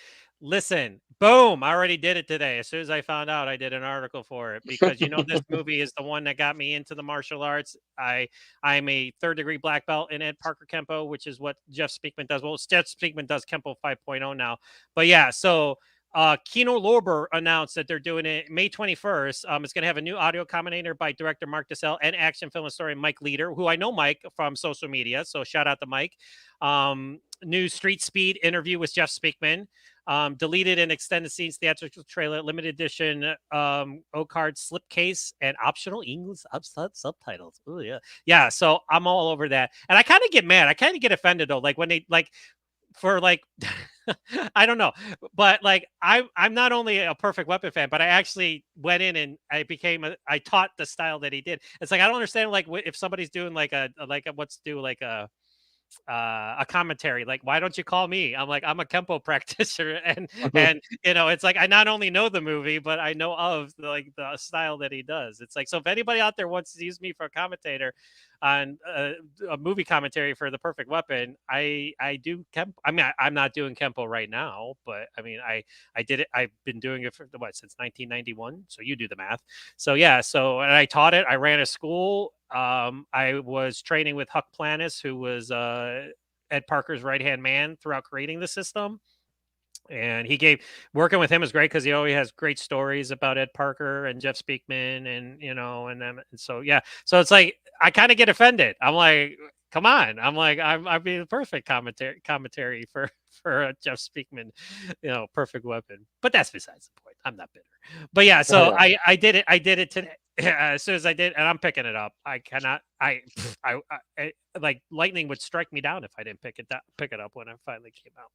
listen, boom! I already did it today. As soon as I found out, I did an article for it because this movie is the one that got me into the martial arts. I'm a third-degree black belt in Ed Parker Kempo, which is what Jeff Speakman does. Well, Jeff Speakman does Kempo 5.0 now, but yeah, so Kino Lorber announced that they're doing it May 21st. It's going to have a new audio commentator by director Mark Dessel and action film historian Mike Leader, who I know Mike from social media. So shout out to Mike. New Street Speed interview with Jeff Speakman. Deleted and extended scenes, theatrical trailer, limited edition O-card slipcase, and optional English subtitles. Oh yeah, yeah. So I'm all over that, and I kind of get mad. I kind of get offended though, like when they like for like I don't know, but like I'm not only a Perfect Weapon fan, but I actually went in and I taught the style that he did. It's like I don't understand like if somebody's doing like what's do like a commentary like why don't you call me, I'm like I'm a kempo practitioner and it's like I not only know the movie but I know of the style that he does. It's like, so if anybody out there wants to use me for a commentator on a movie commentary for the Perfect Weapon, I do kempo. I mean I'm not doing kempo right now, but I mean I did it. I've been doing it for what, since 1991, so you do the math. So yeah, so and I taught it. I ran a school. I was training with Huck Planis, who was Ed Parker's right hand man throughout creating the system. And working with him is great because he always has great stories about Ed Parker and Jeff Speakman, and and then and so yeah. So it's like I kind of get offended. I'm like, come on. I'm like, I'm being the perfect commentary for Jeff Speakman, Perfect Weapon. But that's besides the point. I'm not bitter. But yeah, so Yeah. I did it. I did it today. As soon as I did, and I'm picking it up. I cannot. I like lightning would strike me down if I didn't pick it up when it finally came out.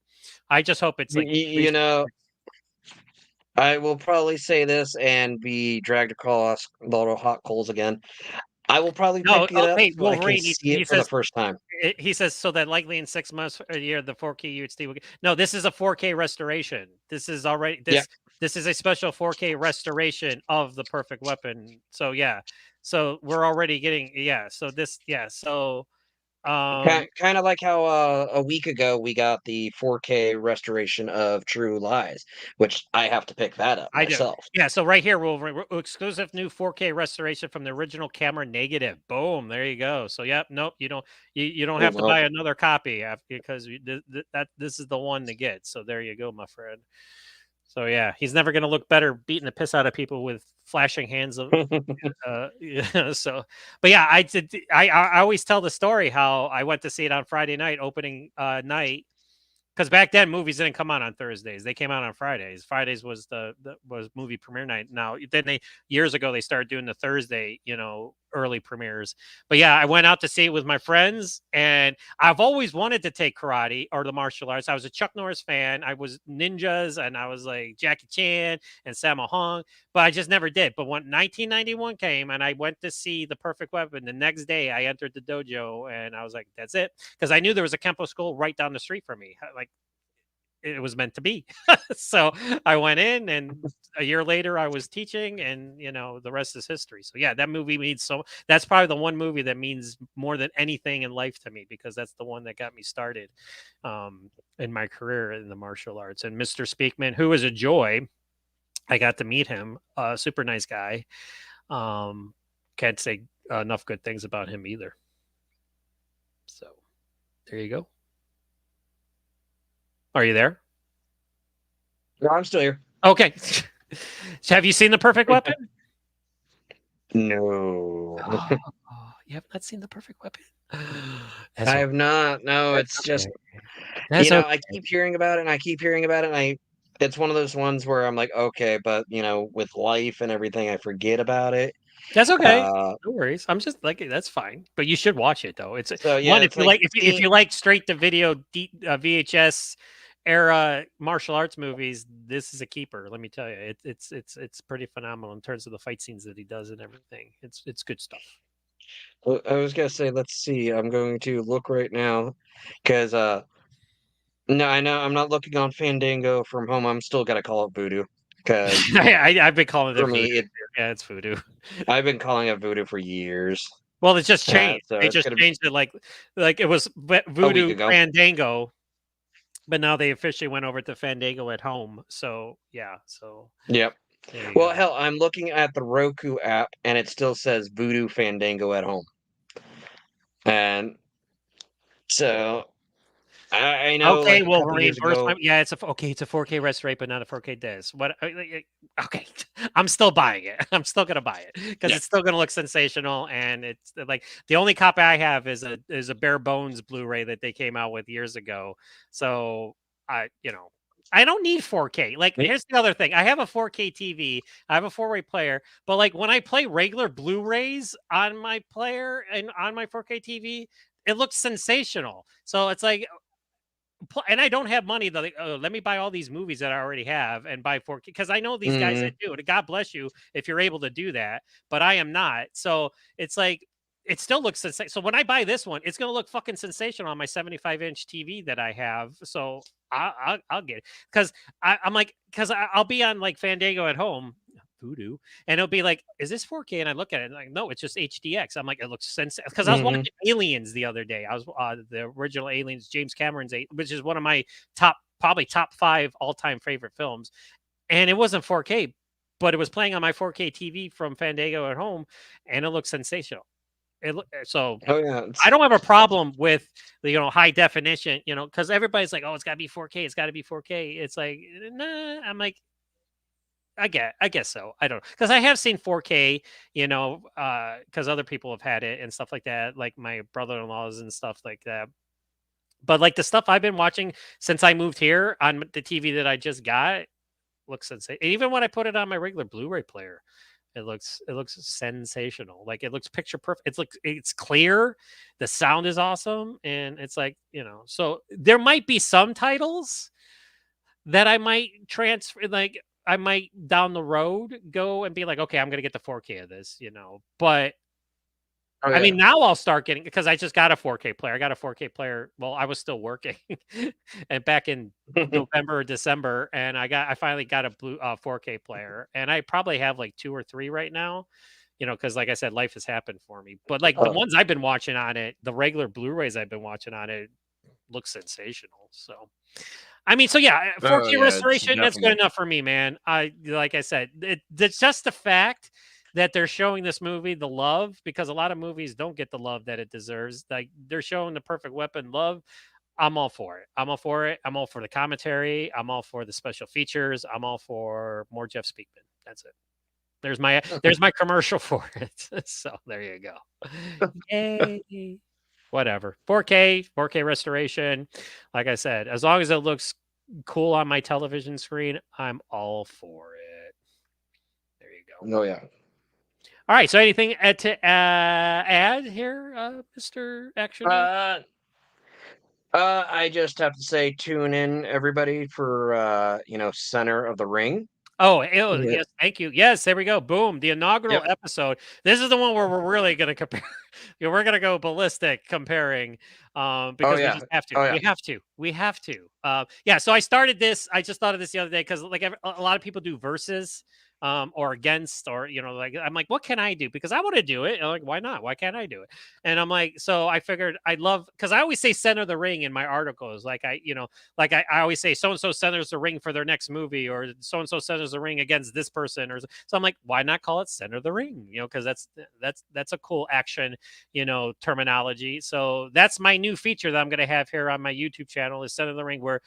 I just hope it's like You know, I will probably say this and be dragged across a lot of hot coals again. I will probably no. pick it Oh, up hey, so I can Wolverine. see He it for the says first time. he says so that likely in 6 months or a year the 4K UHD will get. No, this is a 4K restoration. This is already Yeah, this is a special 4K restoration of the Perfect Weapon. So yeah, so we're already getting So this so um kind of like how a week ago we got the 4K restoration of True Lies, which I have to pick that up I do. myself. Yeah, so right here, Wolverine, exclusive new 4K restoration from the original camera negative. Boom, there you go. So, yep, nope, you don't Oh have to well. buy another copy because this is the one to get. So there you go, my friend. So yeah, he's never gonna look better beating the piss out of people with flashing hands of yeah, so but yeah, I always tell the story how I went to see it on Friday night, opening night, because back then movies didn't come out on Thursdays; they came out on Fridays. Fridays was was movie premiere night. Now, then they years ago they started doing the Thursday, early premieres. But yeah, I went out to see it with my friends, and I've always wanted to take karate or the martial arts. I was a Chuck Norris fan. I was ninjas, and I was like Jackie Chan and Sammo Hung, but I just never did. But when 1991 came and I went to see The Perfect Weapon, the next day I entered the dojo and I was like, that's it. Because I knew there was a Kempo school right down the street from me. Like, it was meant to be. So I went in, and a year later I was teaching, and the rest is history. So yeah, that movie means so. That's probably the one movie that means more than anything in life to me, because that's the one that got me started in my career in the martial arts. And Mr. Speakman, who is a joy, I got to meet him. Super nice guy. Can't say enough good things about him either. So there you go. Are you there? No, I'm still here. Okay. Have you seen The Perfect Weapon? No. Oh, you have not seen The Perfect Weapon? I have not. No, it's just, That's okay. I keep hearing about it and I keep hearing about it, and it's one of those ones where I'm like, okay, but with life and everything, I forget about it. That's okay. Uh, No worries. I'm just like, that's fine. But you should watch it though. It's so yeah, one, if it's you like like, if you like straight to video VHS era martial arts movies, this is a keeper. Let me tell you, it's pretty phenomenal in terms of the fight scenes that he does and everything. It's good stuff. I was gonna say, let's see. I'm going to look right now, because no, I know I'm not looking on Fandango from home. I'm still gotta call it Voodoo, because I've been calling it for voodoo. me, Yeah, it's voodoo. I've been calling it Voodoo for years. Well, it's just changed. So They it's just gonna be changed it like it was a week Voodoo ago. Fandango, but now they officially went over to Fandango at Home. So yeah, so Yep. there you Well, go. hell, I'm looking at the Roku app and it still says Voodoo Fandango at Home. And so I know, Okay, like, a well, couple years ago. reimbursement. Yeah, it's a 4K rest rate, but not a 4K disc. What? Okay, I'm still buying it. I'm still gonna buy it because Yeah. it's still gonna look sensational. And it's like the only copy I have is a bare bones Blu-ray that they came out with years ago. So I don't need 4K. Like, Me- here's the other thing. I have a 4K TV. I have a 4-way player, but like when I play regular Blu-rays on my player and on my 4K TV, it looks sensational. So it's like, and I don't have money to like, oh, let me buy all these movies that I already have and buy 4K, because I know these guys that Mm, do it. God bless you if you're able to do that, but I am not. So it's like, it still looks sensational. So when I buy this one, it's going to look fucking sensational on my 75-inch TV that I have. So I'll get it, because I'm like, because I'll be on like Fandango at Home, Voodoo, and it'll be like, is this 4K? And I look at it and like, no, it's just HDX. I'm like, it looks sensational, because I was hmm watching Aliens the other day. I was the original Aliens, James Cameron's, which is one of my probably top 5 all-time favorite films, and it wasn't 4K, but it was playing on my 4K TV from Fandango at Home, and it looked sensational. So Oh yeah. I don't have a problem with the high definition, because everybody's like, oh, it's got to be 4K, it's got to be 4K. It's like, nah. I'm like, I guess so. I don't know, because I have seen 4K, because other people have had it and stuff like that, like my brother-in-laws and stuff like that. But like the stuff I've been watching since I moved here on the TV that I just got looks insane. Even when I put it on my regular Blu-ray player, it looks sensational. Like, it looks picture perfect. It's clear, the sound is awesome, and it's like, so there might be some titles that I might transfer, like I might down the road go and be like, okay, I'm gonna get the 4K of this, But Oh I yeah. mean, now I'll start getting, because I just got a 4K player. I got a 4K player. Well, I was still working, and back in November or December, and I finally got a 4K player, and I probably have like 2 or 3 right now. Because like I said, life has happened for me. But like the Oh, ones I've been watching on it, the regular Blu-rays I've been watching on it, look sensational. So I mean, so yeah, oh 4K yeah. It's restoration, that's good definitely. enough for me, man. Like I said, it's just the fact that they're showing this movie the love, because a lot of movies don't get the love that it deserves. Like, they're showing The Perfect Weapon love. I'm all for it. I'm all for it. I'm all for the commentary. I'm all for the special features. I'm all for more Jeff Speakman. That's it. There's my commercial for it. So there you go. Yay. Whatever. 4K restoration. Like I said, as long as it looks cool on my television screen, I'm all for it. There you go. Oh yeah. All right. So anything to add here, Mr. Action? Uh, I just have to say, tune in everybody for Center of the Ring. Oh, Yeah. yes, thank you. Yes, there we go. Boom, the inaugural Yep. episode. This is the one where we're really going to compare. We're going to go ballistic comparing, Oh because we yeah. just have to. Oh yeah. We have to. We have to. Yeah. So I started this. I just thought of this the other day because like a lot of people do verses, or against, or like I'm like, what can I do? Because I want to do it. And I'm like, why not? Why can't I do it? And I'm like, so I figured I'd love because I always say center the ring in my articles. Like I always say so and so centers the ring for their next movie, or so and so centers the ring against this person, or so I'm like, why not call it center the ring? Because that's a cool action, terminology. So that's my new feature that I'm going to have here on my YouTube channel is center the ring, where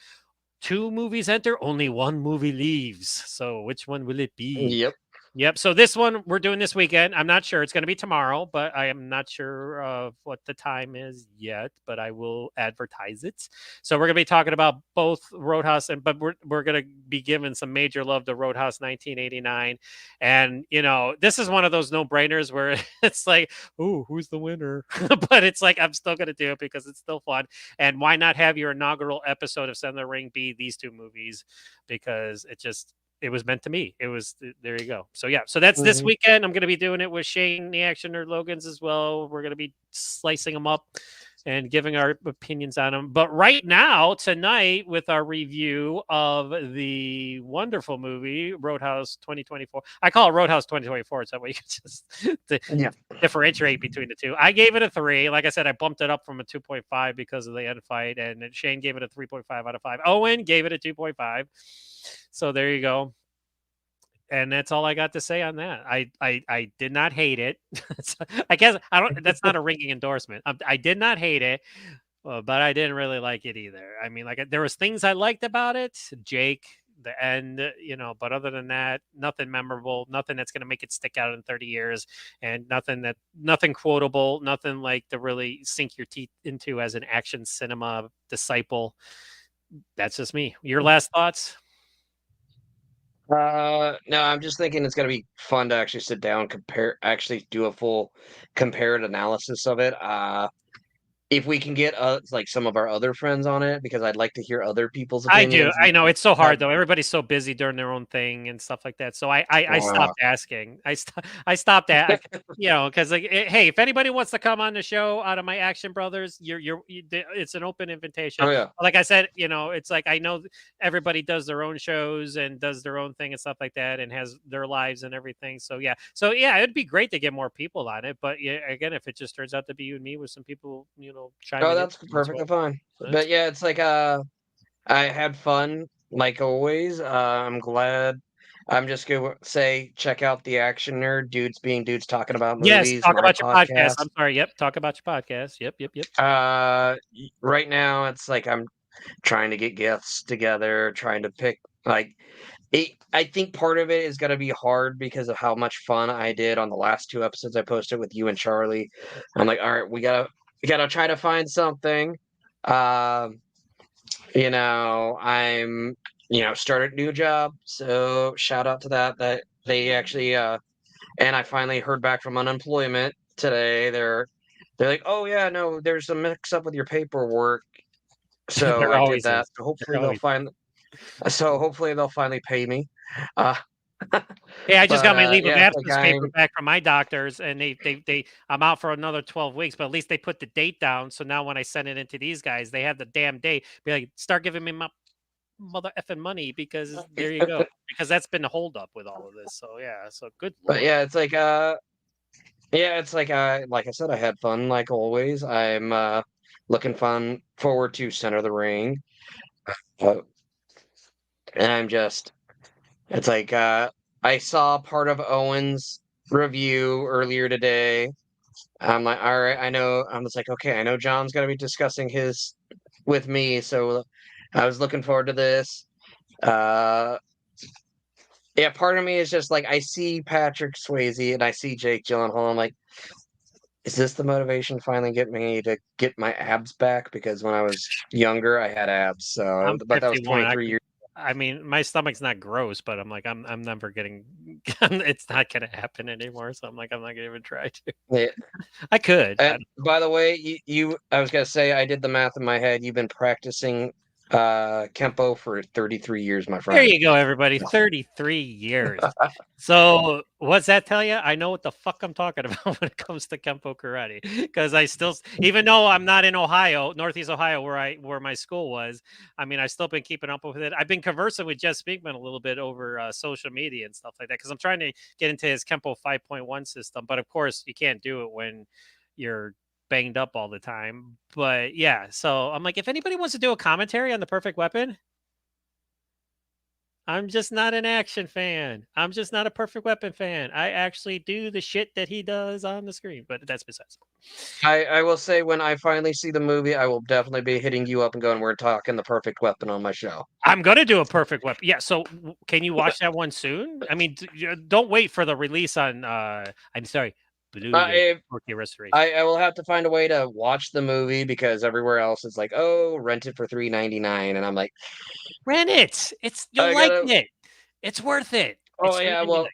two movies enter, only one movie leaves. So which one will it be? Yep. Yep. So this one we're doing this weekend. I'm not sure. It's going to be tomorrow, but I am not sure of what the time is yet, but I will advertise it. So we're going to be talking about both Roadhouse but we're going to be giving some major love to Roadhouse 1989. And, this is one of those no-brainers where it's like, ooh, who's the winner? But it's like, I'm still going to do it because it's still fun. And why not have your inaugural episode of Send the Ring be these two movies? Because it was meant to me. It was there you go. So yeah, so that's this Mhm. weekend. I'm going to be doing it with Shane, the Action Nerd Logans as well. We're going to be slicing them up and giving our opinions on them. But right now, tonight, with our review of the wonderful movie Roadhouse 2024, I call it Roadhouse 2024. It's that way you can just Yeah. differentiate between the two. I gave it a 3. Like I said, I bumped it up from a 2.5 because of the end fight, and Shane gave it a 3.5 out of 5. Owen gave it a 2.5. So there you go. And that's all I got to say on that. I did not hate it. I guess I don't. That's not a ringing endorsement. I did not hate it, but I didn't really like it either. I mean, like there was things I liked about it. Jake, the end, But other than that, nothing memorable. Nothing that's going to make it stick out in 30 years, and nothing quotable. Nothing like to really sink your teeth into as an action cinema disciple. That's just me. Your last thoughts? No, I'm just thinking it's gonna be fun to actually sit down, actually do a full compared analysis of it. If we can get like some of our other friends on it, because I'd like to hear other people's I do. opinions. I know it's so Have hard though. Everybody's so busy doing their own thing and stuff like that. So I uh, stopped asking. I stopped at because like hey, if anybody wants to come on the show out of my Action Brothers, it's an open invitation. oh yeah, Like I said, it's like I know everybody does their own shows and does their own thing and stuff like that, and has their lives and everything. So yeah, it'd be great to get more people on it. But yeah, again, if it just turns out to be you and me with some people, oh chiming in that's as well. perfectly fine. That's But yeah, it's like I had fun like always. I'm glad. I'm just gonna say check out the Action Nerd Dudes Being Dudes Talking About Yes, Movies, talk my about your podcast. podcast. I'm sorry. Yep, talk about your podcast. Yep. Right now it's like I'm trying to get gifts together, trying to pick like I think part of it is gonna be hard because of how much fun I did on the last 2 episodes I posted with you and Charlie. I'm like, "Alright, we gotta try to find something." Um, I'm, started a new job, so shout out to that they actually, and I finally heard back from unemployment today. They're like, "Oh, yeah, no, there's a mix up with your paperwork." So There I did always that. is. So There always is. hopefully they'll finally pay me. Uh, Hey, I just but, got my leave of yeah, it's like absence paper back from my doctors, and I'm out for another 12 weeks, but at least they put the date down. So now when I send it into these guys, they have the damn date. Be like, start giving me my mother effing money because there you go. Because that's been the holdup with all of this. So yeah. So good but lord. yeah, it's like, like I said, I had fun like always. I'm, looking fun forward to Center of the Ring. Uh, and it's like, I saw part of Owen's review earlier today. I'm like, all right, I know. I'm just like, okay, I know John's gonna be discussing his with me, so I was looking forward to this. Uh, yeah, part of me is just like I see Patrick Swayze and I see Jake Gyllenhaal. I'm like, is this the motivation finally get me to get my abs back? Because when I was younger, I had abs. So, I'm but that was 51. 23 years. I mean, my stomach's not gross, but I'm like, I'm never getting It's not gonna happen anymore. So I'm like, I'm not gonna even try to. Yeah. I could. And by the way, I was gonna say I did the math in my head. You've been practicing Kempo for 33 years, my There friend. you go, everybody. 33 years. So what's that tell you? I know what the fuck I'm talking about when it comes to Kempo karate. Because I still, even though I'm not in Ohio, Northeast Ohio, where my school was, I mean, I've still been keeping up with it. I've been conversing with Jeff Speakman a little bit over social media and stuff like that. Because I'm trying to get into his Kempo 5.1 system. But of course, you can't do it when you're banged up all the time. But yeah, so I'm like, if anybody wants to do a commentary on the Perfect Weapon, I'm just not an action fan. I'm just not a Perfect Weapon fan. I actually do the shit that he does on the screen, but that's besides the point. I will say when I finally see the movie, I will definitely be hitting you up and going, "We're talking the Perfect Weapon on my show." I'm gonna do a Perfect Weapon. Yeah. So can you watch that one soon? I mean, don't wait for the release on. I'm sorry, Blu-ray I, 4K restoration. I will have to find a way to watch the movie because everywhere else is like, "Oh, rent it for $3.99," and I'm like, Rent it. It's you'll I like gotta. it. It's worth it. Oh It's yeah, $3.99. well,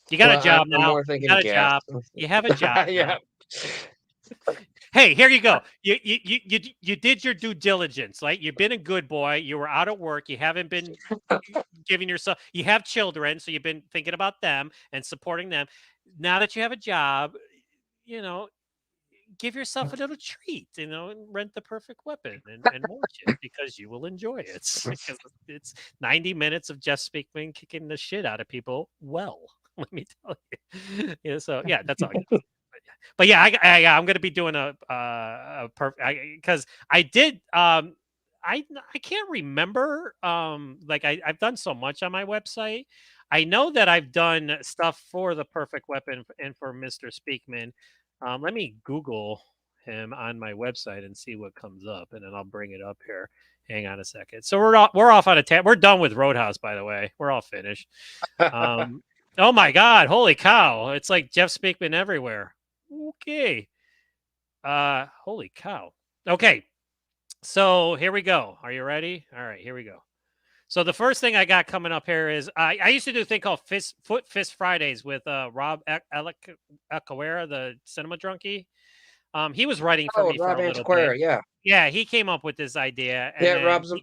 You got a job I'm now. more You thinking got a gas. job. You have a job Yeah. now. Hey, here you go. You did your due diligence, right? You've been a good boy. You were out at work. You haven't been giving yourself. You have children, so you've been thinking about them and supporting them. Now that you have a job, you know, give yourself a little treat. You know, and rent the Perfect Weapon and watch it because you will enjoy it. Because it's 90 minutes of Jeff Speakman kicking the shit out of people. Well, let me tell you. Yeah, so yeah, that's all. But yeah, I'm going to be doing a perfect because I did I can't remember like I've done so much on my website. I know that I've done stuff for the Perfect Weapon and for Mr. Speakman. Let me Google him on my website and see what comes up, and then I'll bring it up here. Hang on a second. So we're off on a tab. We're done with Roadhouse, by the way. We're all finished. Oh my God! Holy cow! It's like Jeff Speakman everywhere. Okay. Holy cow. Okay. So here we go. Are you ready? All right, here we go. So the first thing I got coming up here is I used to do a thing called Foot Fist Fridays with Rob Ecawera, the cinema drunkie. He was writing for Oh, me for Rob a little bit. Antiquera, yeah, Yeah, he came up with this idea, and yeah. then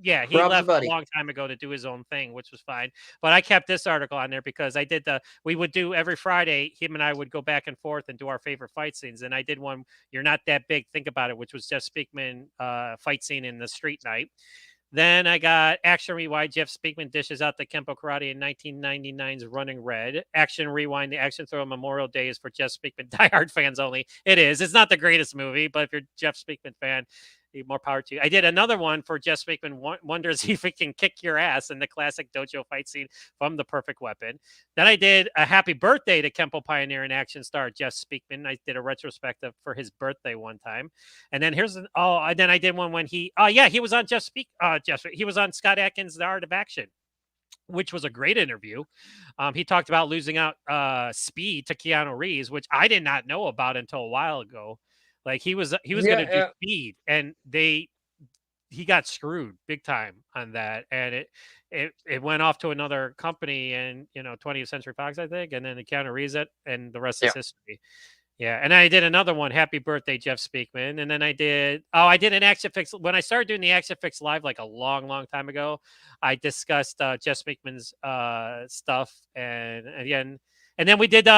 yeah, he Rob's a left a buddy. long time ago to do his own thing, which was fine. But I kept this article on there because I did we would do every Friday, him and I would go back and forth and do our favorite fight scenes. And I did one, You're Not That Big, Think About It, which was Jeff Speakman fight scene in the street night. Then I got Action Rewind. Jeff Speakman dishes out the Kempo Karate in 1999's Running Red. Action Rewind. The Action Throw Memorial Day is for Jeff Speakman diehard fans only. It is. It's not the greatest movie, but if you're a Jeff Speakman fan, more power to you. I did another one for Jeff Speakman wonders if he can kick your ass in the classic dojo fight scene from The Perfect Weapon. Then I did a happy birthday to Kempo pioneer and action star Jeff Speakman. I did a retrospective for his birthday one time. And then and then I did one when he was on he was on Scott Atkins' The Art of Action, which was a great interview. He talked about losing out speed to Keanu Reeves, which I did not know about until a while ago. Like he was going Yeah, to do speed, and he got screwed big time on that, and it went off to another company, and 20th Century Fox, I think, and then the Keanu Reeves it, and the rest yeah. is history. Yeah, and I did another one, Happy Birthday, Jeff Speakman. And then I did an Action-Flix. When I started doing the Action-Flix live, like a long, long time ago, I discussed Jeff Speakman's stuff. And again, and then we did,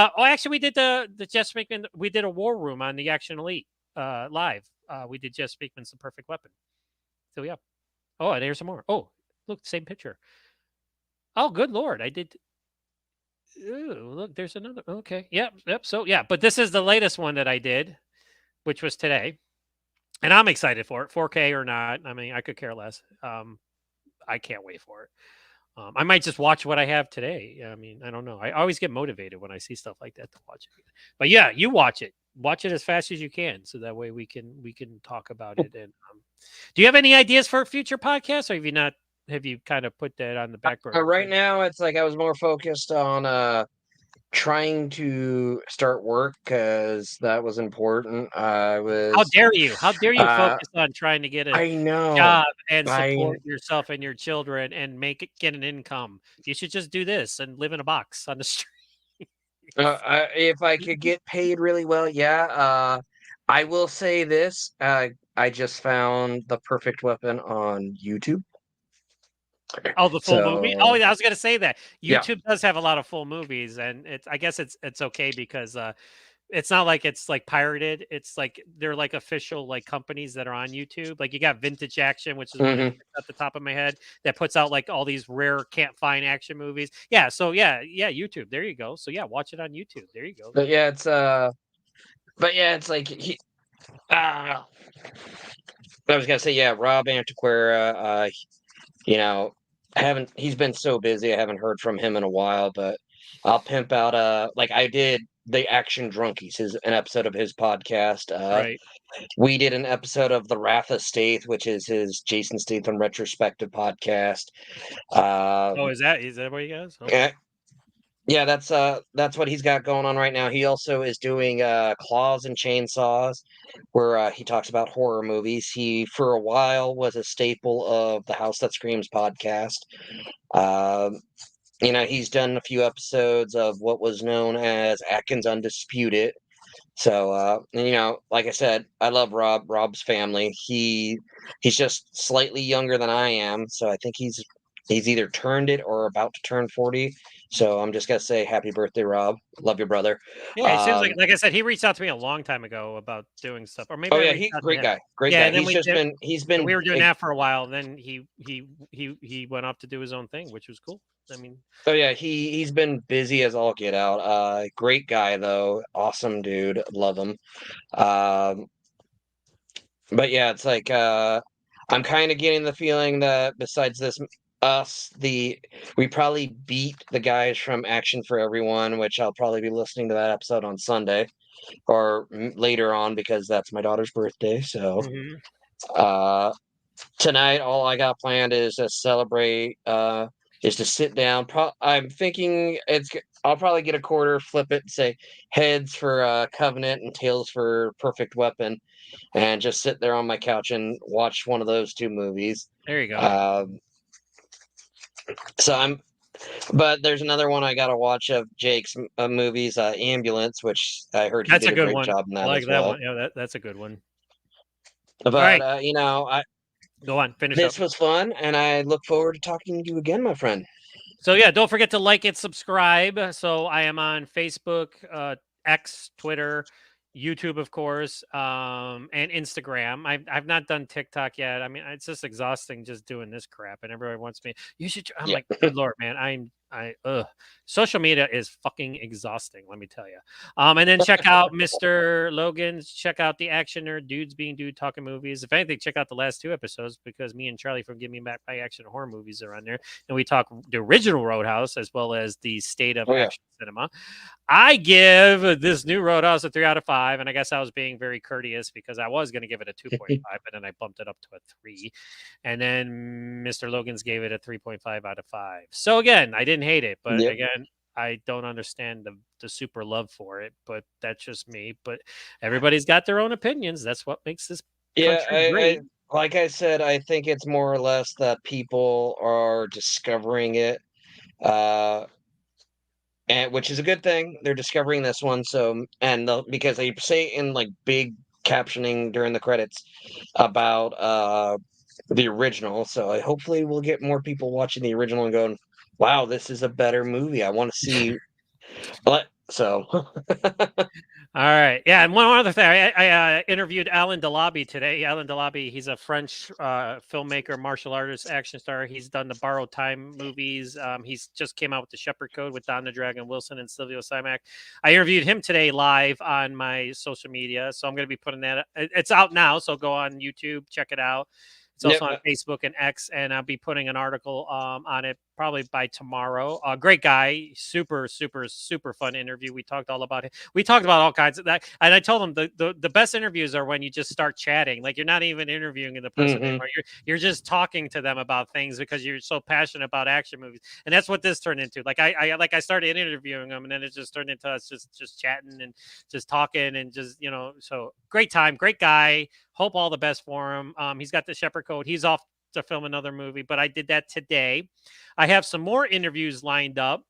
we did the Jeff Speakman, we did a War Room on the Action Elite live. We did Jeff Speakman's The Perfect Weapon. So, yeah. Oh, and here's some more. Oh, look, same picture. Oh, good Lord. I did. Ooh, look, there's another. Okay. Yep. So, yeah, but this is the latest one that I did, which was today. And I'm excited for it, 4K or not. I mean, I could care less. I can't wait for it. I might just watch what I have today. I mean, I don't know. I always get motivated when I see stuff like that to watch it. But yeah, you watch it. Watch it as fast as you can, so that way we can talk about it. And do you have any ideas for future podcasts, or have you not? Have you kind of put that on the back burner? Right now, it's like I was more focused on trying to start work because that was important. I How was, dare you? How dare you uh, focus on trying to get a I know, job and I support yourself and your children and get an income? You should just do this and live in a box on the street. if I could get paid really well, yeah. I will say this: I just found the perfect weapon on YouTube. Oh, the full movie? Oh, So yeah, I was gonna say that. yeah. YouTube does have a lot of full movies, and I guess it's okay because, it's not like it's, like, pirated. It's like they're, like, official, like, companies that are on YouTube. Like, you got Vintage Action, which is one that Hmm. sticks at the top of my head, that puts out, like, all these rare, can't find action movies. Yeah, so yeah, YouTube. There you go. So, yeah, watch it on YouTube. There you go. But yeah, it's like uh, I was gonna say, yeah, Rob Antiquera. You know, I haven't. He's been so busy. I haven't heard from him in a while. But I'll pimp out. Like I did the Action Drunkies, an episode of his podcast. Right. We did an episode of the Wrath of Stath, which is his Jason Statham retrospective podcast. Oh, Um, is that what you guys? Okay. eh, yeah, that's what he's got going on right now. He also is doing Claws and Chainsaws, where he talks about horror movies. He for a while was a staple of the House That Screams podcast. Um, he's done a few episodes of what was known as Atkins Undisputed. So, like I said, I love Rob. Rob's family. He's just slightly younger than I am, so I think he's either turned it or about to turn 40. So I'm just gonna say happy birthday, Rob. Love your brother. Yeah, it seems Um, like I said, he reached out to me a long time ago about doing stuff, or maybe oh I yeah, reached he out to great him. guy, great Yeah, guy. and then He's we just did been he's and been we were doing that for a while, then he went off to do his own thing, which was cool. I mean, oh yeah, he's been busy as all get out. Great guy though, awesome dude, love him. Um, but yeah, it's like I'm kind of getting the feeling that besides this, we probably beat the guys from Action for Everyone, which I'll probably be listening to that episode on Sunday or later on because that's my daughter's birthday. So mhm. uh, tonight, all I got planned is to celebrate. Is to sit down. I'm thinking I'll probably get a quarter, flip it, and say heads for Covenant and tails for Perfect Weapon and just sit there on my couch and watch one of those two movies. There you go. Um, so but there's another one I got to watch of Jake's movies, Ambulance, which I heard he That's did a a good great one. job in I that like as that well. one. Yeah, that's a good one. All But right, go on, finish up. this was fun, and I look forward to talking to you again, my friend. So yeah, don't forget to like and subscribe. So I am on Facebook, X, Twitter, YouTube, of course, and Instagram. I've not done TikTok yet. I mean, it's just exhausting just doing this crap, and everybody wants me. You should. I'm Yeah. like, good lord, man. Social media is fucking exhausting. Let me tell you. And then check out Mr. Logan's. Check out the Action Nerd Dudes Being Dude Talking Movies. If anything, check out the last two episodes because me and Charlie from Give Me Back My Action Horror Movies are on there, and we talk the original Roadhouse as well as the state of Oh yeah. action cinema. I give this new Roadhouse a 3 out of 5, and I guess I was being very courteous because I was going to give it a 2.5, but then I bumped it up to a 3. And then Mr. Logan's gave it a 3.5 out of 5. So again, I didn't hate it, but Yep. again, I don't understand the super love for it, but that's just me. But everybody's got their own opinions. That's what makes this Yeah. country great. Like I said, I think it's more or less that people are discovering it. And which is a good thing. They're discovering this one, because they say in like big captioning during the credits about the original. So hopefully we'll get more people watching the original and going, "Wow, this is a better movie. I want to see." So All right. Yeah. And one other thing, I interviewed Alan Delaby today. Alan Delaby, he's a French filmmaker, martial artist, action star. He's done the Borrowed Time movies. He's just came out with the Shepherd Code with Don the Dragon Wilson and Silvio Simac. I interviewed him today live on my social media. So I'm going to be putting that. It's out now. So go on YouTube, check it out. It's also yep. on Facebook and X, and I'll be putting an article on it probably by tomorrow. Great guy, super, super, super fun interview. We talked all about it. We talked about all kinds of that, and I told him the best interviews are when you just start chatting, like you're not even interviewing the person anymore. You're just talking to them about things because you're so passionate about action movies, and that's what this turned into. Like I started interviewing him, and then it just turned into us just chatting and just talking and just so great time, great guy. Hope all the best for him. He's got the Shepherd Code. He's off to film another movie, but I did that today. I have some more interviews lined up.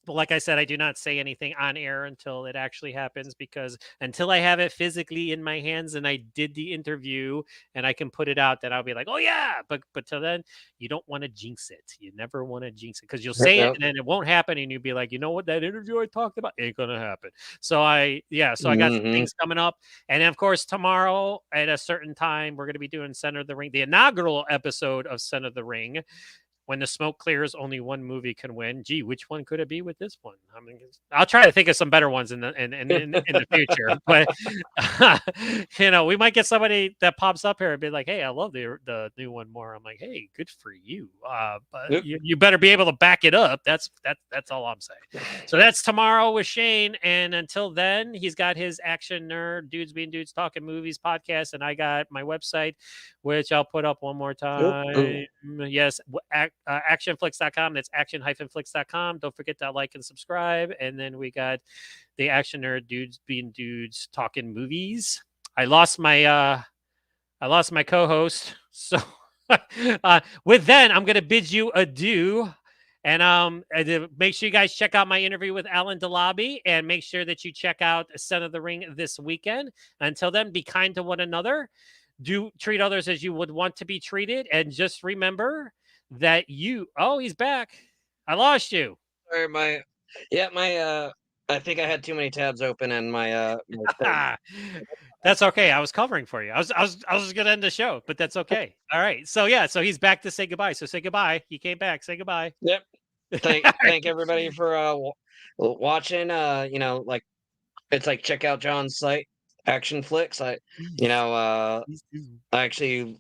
But like I said, I do not say anything on air until it actually happens, because until I have it physically in my hands and I did the interview and I can put it out, then I'll be like, oh yeah. But till then, you don't want to jinx it. You never want to jinx it, because you'll say it and then it won't happen, and you'll be like, you know what, that interview I talked about ain't gonna happen. So I got some things coming up, and of course tomorrow at a certain time we're gonna be doing Center of the Ring, the inaugural episode of Center of the Ring. When the smoke clears, only one movie can win. Gee, which one could it be with this one? I mean, I'll try to think of some better ones in the future. But we might get somebody that pops up here and be like, "Hey, I love the new one more." I'm like, "Hey, good for you." But you better be able to back it up. That's all I'm saying. So that's tomorrow with Shane, and until then, he's got his Action Nerd Dudes Being Dudes Talking Movies podcast, and I got my website, which I'll put up one more time. Yes, Action-Flix.com. That's action-flix.com. Don't forget to like and subscribe. And then we got the Action Nerd Dudes Being Dudes Talking Movies. I lost my co-host. So with that, I'm gonna bid you adieu. And make sure you guys check out my interview with Alan DeLobby, and make sure that you check out Center of the Ring this weekend. Until then, be kind to one another. Do treat others as you would want to be treated. And just remember that he's back. I lost you. Sorry, I think I had too many tabs open and my That's okay. I was covering for you. I was gonna end the show, but that's okay. All right. So so he's back to say goodbye. So say goodbye. He came back. Say goodbye. Yep. Thank everybody for watching. It's like, check out John's site, Action-Flix. I actually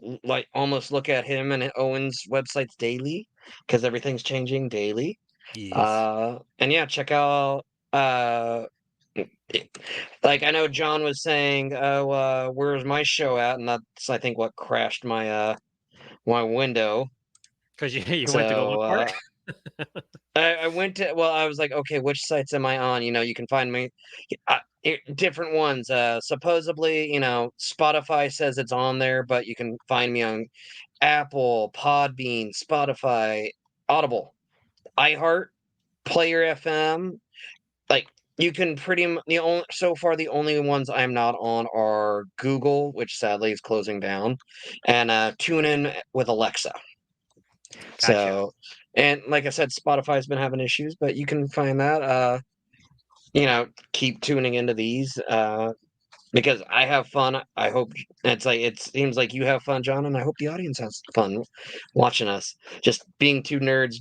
almost look at him and Owen's websites daily, because everything's changing daily. Yes. And yeah, check out like, I know John was saying, "Oh, where's my show at?" And that's, I think, what crashed my my window. Because you went to go look for it. I went to, well, I was like, okay, which sites am I on? You can find me different ones. Supposedly, Spotify says it's on there, but you can find me on Apple, Podbean, Spotify, Audible, iHeart, Player FM. Like, you can so far the only ones I'm not on are Google, which sadly is closing down, and TuneIn with Alexa. Gotcha. So, and like I said, Spotify's been having issues, but you can find that. Keep tuning into these because I have fun. I hope it seems like you have fun, John, and I hope the audience has fun watching us just being two nerds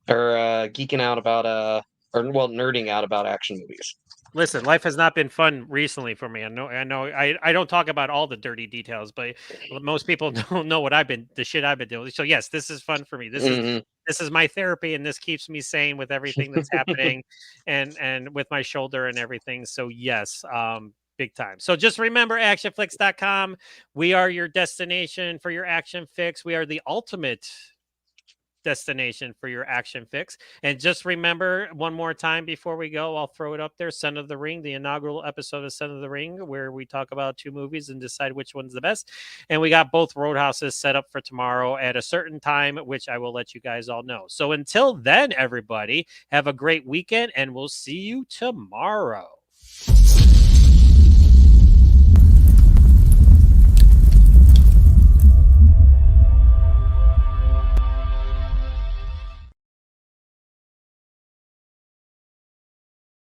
geeking out about nerding out about action movies. Listen, life has not been fun recently for me. I know. I don't talk about all the dirty details, but most people don't know the shit I've been doing. So yes, this is fun for me. This is my therapy, and this keeps me sane with everything that's happening, and with my shoulder and everything. So yes, big time. So just remember, actionflix.com. We are your destination for your action fix. We are the ultimate destination for your action fix. And just remember, one more time before we go, I'll throw it up there: Center of the Ring, the inaugural episode of Center of the Ring, where we talk about two movies and decide which one's the best. And we got both roadhouses set up for tomorrow at a certain time, which I will let you guys all know. So until then, everybody, have a great weekend, and we'll see you tomorrow.